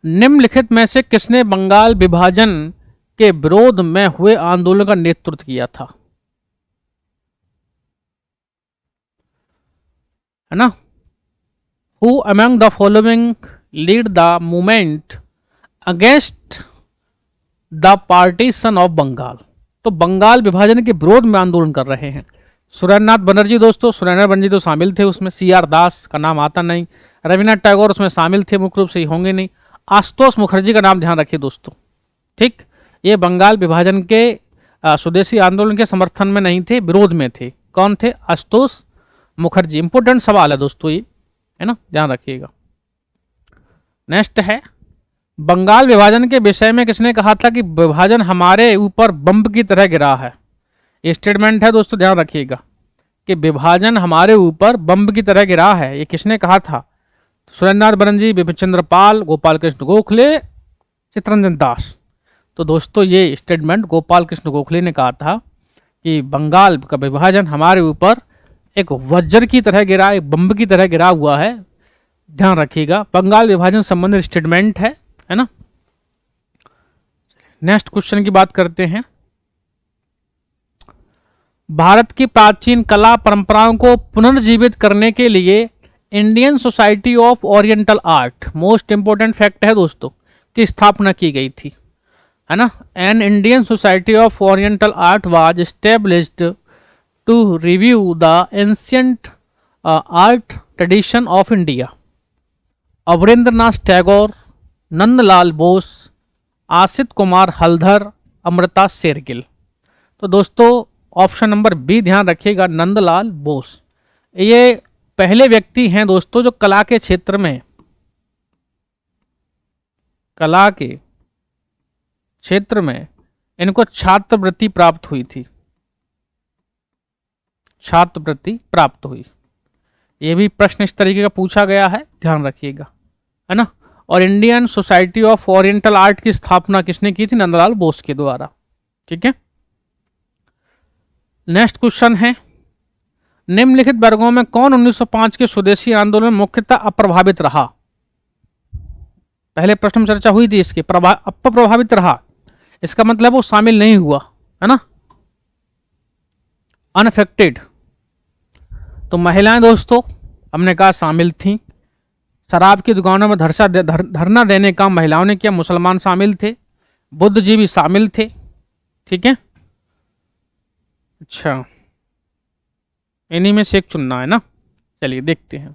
निम्नलिखित में से किसने बंगाल विभाजन के विरोध में हुए आंदोलन का नेतृत्व किया था? है ना। Who among the following lead the movement against the partition of Bengal? तो बंगाल विभाजन के विरोध में आंदोलन कर रहे हैं सुरेंद्रनाथ बनर्जी दोस्तों। सुरेंद्रनाथ बनर्जी तो शामिल थे उसमें, सीआर दास का नाम आता नहीं, रविन्द्रनाथ टैगोर उसमें शामिल थे, मुख्य रूप से होंगे नहीं। आशुतोष मुखर्जी का नाम ध्यान रखिए दोस्तों, ठीक। ये बंगाल विभाजन के स्वदेशी आंदोलन के समर्थन में नहीं थे, विरोध में थे। कौन थे? आशुतोष मुखर्जी। इंपोर्टेंट सवाल है दोस्तों ये, है ना, ध्यान रखिएगा। नेक्स्ट है, बंगाल विभाजन के विषय में किसने कहा था कि विभाजन हमारे ऊपर बम की तरह गिरा है? ये स्टेटमेंट है दोस्तों, ध्यान रखिएगा कि विभाजन हमारे ऊपर बम की तरह गिरा है। ये किसने कहा था? सुरेंद्रनाथ बनर्जी, बिपिन चंद्र पाल, गोपाल कृष्ण गोखले, चित्तरंजन दास। तो दोस्तों ये स्टेटमेंट गोपाल कृष्ण गोखले ने कहा था कि बंगाल का विभाजन हमारे ऊपर एक वज्र की तरह गिरा, एक बम की तरह गिरा हुआ है। ध्यान रखिएगा, बंगाल विभाजन संबंधित स्टेटमेंट है ना। नेक्स्ट क्वेश्चन की बात करते हैं। भारत की प्राचीन कला परंपराओं को पुनर्जीवित करने के लिए Indian society of oriental art, most important fact है दोस्तों, की स्थापना की गई थी, है ना। An Indian society of oriental art was established to review the ancient art tradition of India. Abanindranath Tagore Nandalal Bose, Asit Kumar Haldar, Amrita Shergil. तो दोस्तों ऑप्शन नंबर बी ध्यान रखिएगा, नंदलाल बोस। ये पहले व्यक्ति हैं दोस्तों जो कला के क्षेत्र में, कला के क्षेत्र में इनको छात्रवृत्ति प्राप्त हुई थी, छात्रवृत्ति प्राप्त हुई। ये भी प्रश्न इस तरीके का पूछा गया है, ध्यान रखिएगा, है ना। और Indian society of oriental art की स्थापना किसने की थी? नंदलाल बोस के द्वारा। ठीक है। नेक्स्ट क्वेश्चन है, निम्नलिखित वर्गों में कौन 1905 के स्वदेशी आंदोलन में मुख्यतः अप्रभावित रहा? पहले प्रश्न में चर्चा हुई थी इसकी, अप्रभावित रहा, इसका मतलब वो शामिल नहीं हुआ, है ना, अनअफेक्टेड। तो महिलाएं दोस्तों हमने कहा शामिल थी। शराब की दुकानों में धरना देने का महिलाओं ने किया, मुसलमान शामिल थे, बुद्धिजीवी शामिल थे। ठीक है। अच्छा, इन्हीं में से एक चुनना है ना, चलिए देखते हैं।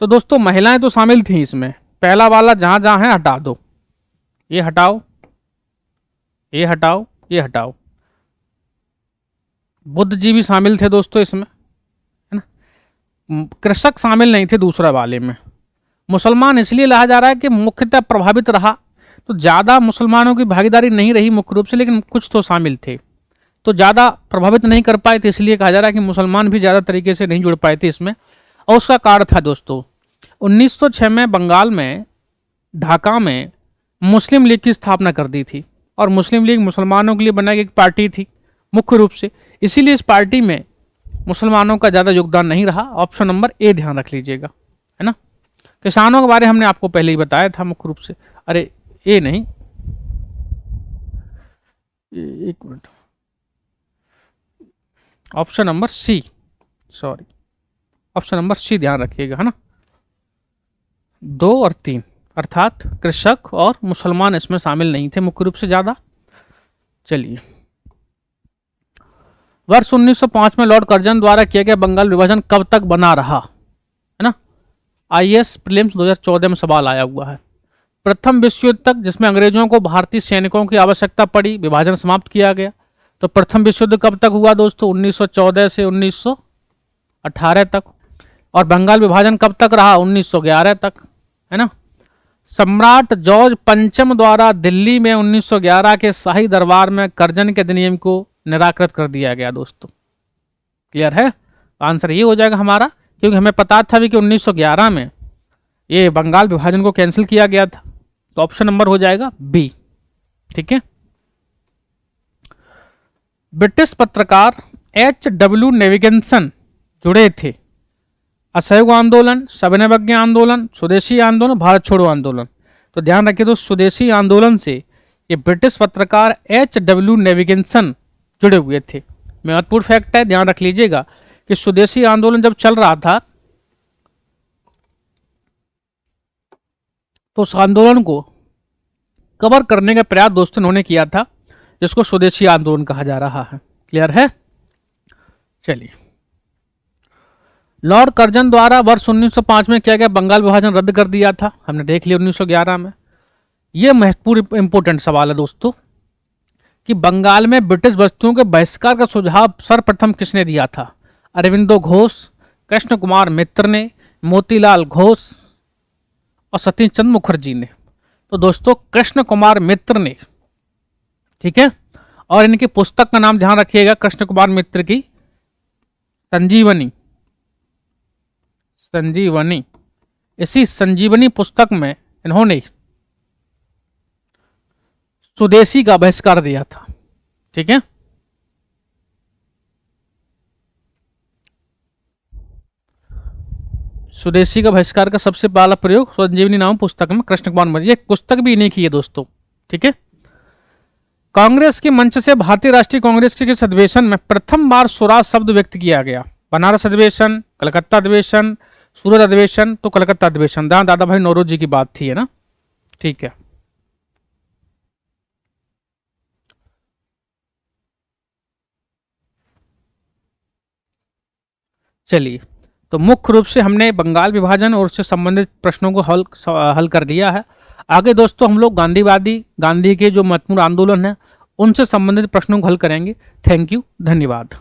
तो दोस्तों महिलाएं तो शामिल थी इसमें, पहला वाला जहां जहां है हटा दो, ये हटाओ, ये हटाओ, ये हटाओ। बुद्धिजीवी शामिल थे दोस्तों इसमें, है ना। कृषक शामिल नहीं थे दूसरा वाले में। मुसलमान इसलिए कहा जा रहा है कि मुख्यतः प्रभावित रहा, तो ज़्यादा मुसलमानों की भागीदारी नहीं रही मुख्य रूप से, लेकिन कुछ तो शामिल थे, तो ज़्यादा प्रभावित नहीं कर पाए थे, इसलिए कहा जा रहा है कि मुसलमान भी ज़्यादा तरीके से नहीं जुड़ पाए थे इसमें। और उसका कारण था दोस्तों 1906 में बंगाल में ढाका में मुस्लिम लीग की स्थापना कर दी थी, और मुस्लिम लीग मुसलमानों के लिए बनाई गई एक पार्टी थी मुख्य रूप से, इसीलिए इस पार्टी में मुसलमानों का ज़्यादा योगदान नहीं रहा। ऑप्शन नंबर ए ध्यान रख लीजिएगा, है ना। किसानों के बारे हमने आपको पहले ही बताया था मुख्य रूप से, अरे ए नहीं, एक minute, option number C, sorry, option number C ध्यान रखिएगा, है ना। 2 और 3 अर्थात कृषक और मुसलमान इसमें शामिल नहीं थे मुख्य रूप से ज़्यादा। चलिए, वर्ष 1905 में लॉर्ड कर्जन द्वारा किया गया बंगाल विभाजन कब तक बना रहा, है ना। आईएएस प्रीलिम्स 2014 में सवाल आया हुआ है। प्रथम विश्व युद्ध तक, जिसमें अंग्रेजों को भारतीय सैनिकों की आवश्यकता पड़ी, विभाजन समाप्त किया गया। तो प्रथम विश्व युद्ध कब तक हुआ दोस्तों? 1914 से 1918 तक। और बंगाल विभाजन कब तक रहा? 1911 तक, है ना। सम्राट जॉर्ज पंचम द्वारा दिल्ली में 1911 के शाही दरबार में कर्जन के अधिनियम को निराकृत कर दिया गया दोस्तों। क्लियर है? आंसर ये हो जाएगा हमारा, क्योंकि हमें पता था भी कि 1911 में ये बंगाल विभाजन को कैंसिल किया गया था। तो ऑप्शन नंबर हो जाएगा बी। ठीक है। ब्रिटिश पत्रकार H.W. नेविगेशन जुड़े थे। असहयोग आंदोलन, सविनय आंदोलन, स्वदेशी आंदोलन, भारत छोड़ो आंदोलन। तो ध्यान रखिए तो स्वदेशी आंदोलन से ये ब्रिटिश पत्रकार H.W. नेविगेशन जुड़े हुए थे। महत्वपूर्ण फैक्ट है, ध्यान रख लीजिएगा कि स्वदेशी आंदोलन जब चल रहा था तो उस आंदोलन को कवर करने का प्रयास दोस्तों उन्होंने किया था, जिसको स्वदेशी आंदोलन कहा जा रहा है। क्लियर है? चलिए, लॉर्ड कर्जन द्वारा वर्ष 1905 में किया गया बंगाल विभाजन रद्द कर दिया था, हमने देख लिया 1911 में। यह महत्वपूर्ण इंपोर्टेंट सवाल है दोस्तों कि बंगाल में ब्रिटिश वस्तुओं के बहिष्कार का सुझाव सर्वप्रथम किसने दिया था? अरविंदो घोष, कृष्ण कुमार मित्र ने, मोतीलाल घोष और सतीश चंद्र मुखर्जी ने। तो दोस्तों कृष्ण कुमार मित्र ने, ठीक है। और इनकी पुस्तक का नाम ध्यान रखिएगा, कृष्ण कुमार मित्र की संजीवनी। संजीवनी, इसी संजीवनी पुस्तक में इन्होंने स्वदेशी का बहिष्कार दिया था। ठीक है। स्वदेशी का बहिष्कार का सबसे पहला प्रयोग संजीवनी नाम पुस्तक में कृष्ण कुमार मित्र, ये पुस्तक भी इन्हीं की है दोस्तों। ठीक है। कांग्रेस के मंच से भारतीय राष्ट्रीय कांग्रेस के इस अधिवेशन में प्रथम बार स्वराज शब्द व्यक्त किया गया। बनारस अधिवेशन, कलकत्ता अधिवेशन, सूरत अधिवेशन। तो कलकत्ता अधिवेशन, दादा भाई नौरोजी की बात थी, है ना। ठीक है। चलिए, तो मुख्य रूप से हमने बंगाल विभाजन और उससे संबंधित प्रश्नों को हल कर दिया है। आगे दोस्तों हम लोग गांधीवादी, गांधी के जो महत्वपूर्ण आंदोलन है उनसे संबंधित प्रश्नों को हल करेंगे। थैंक यू, धन्यवाद।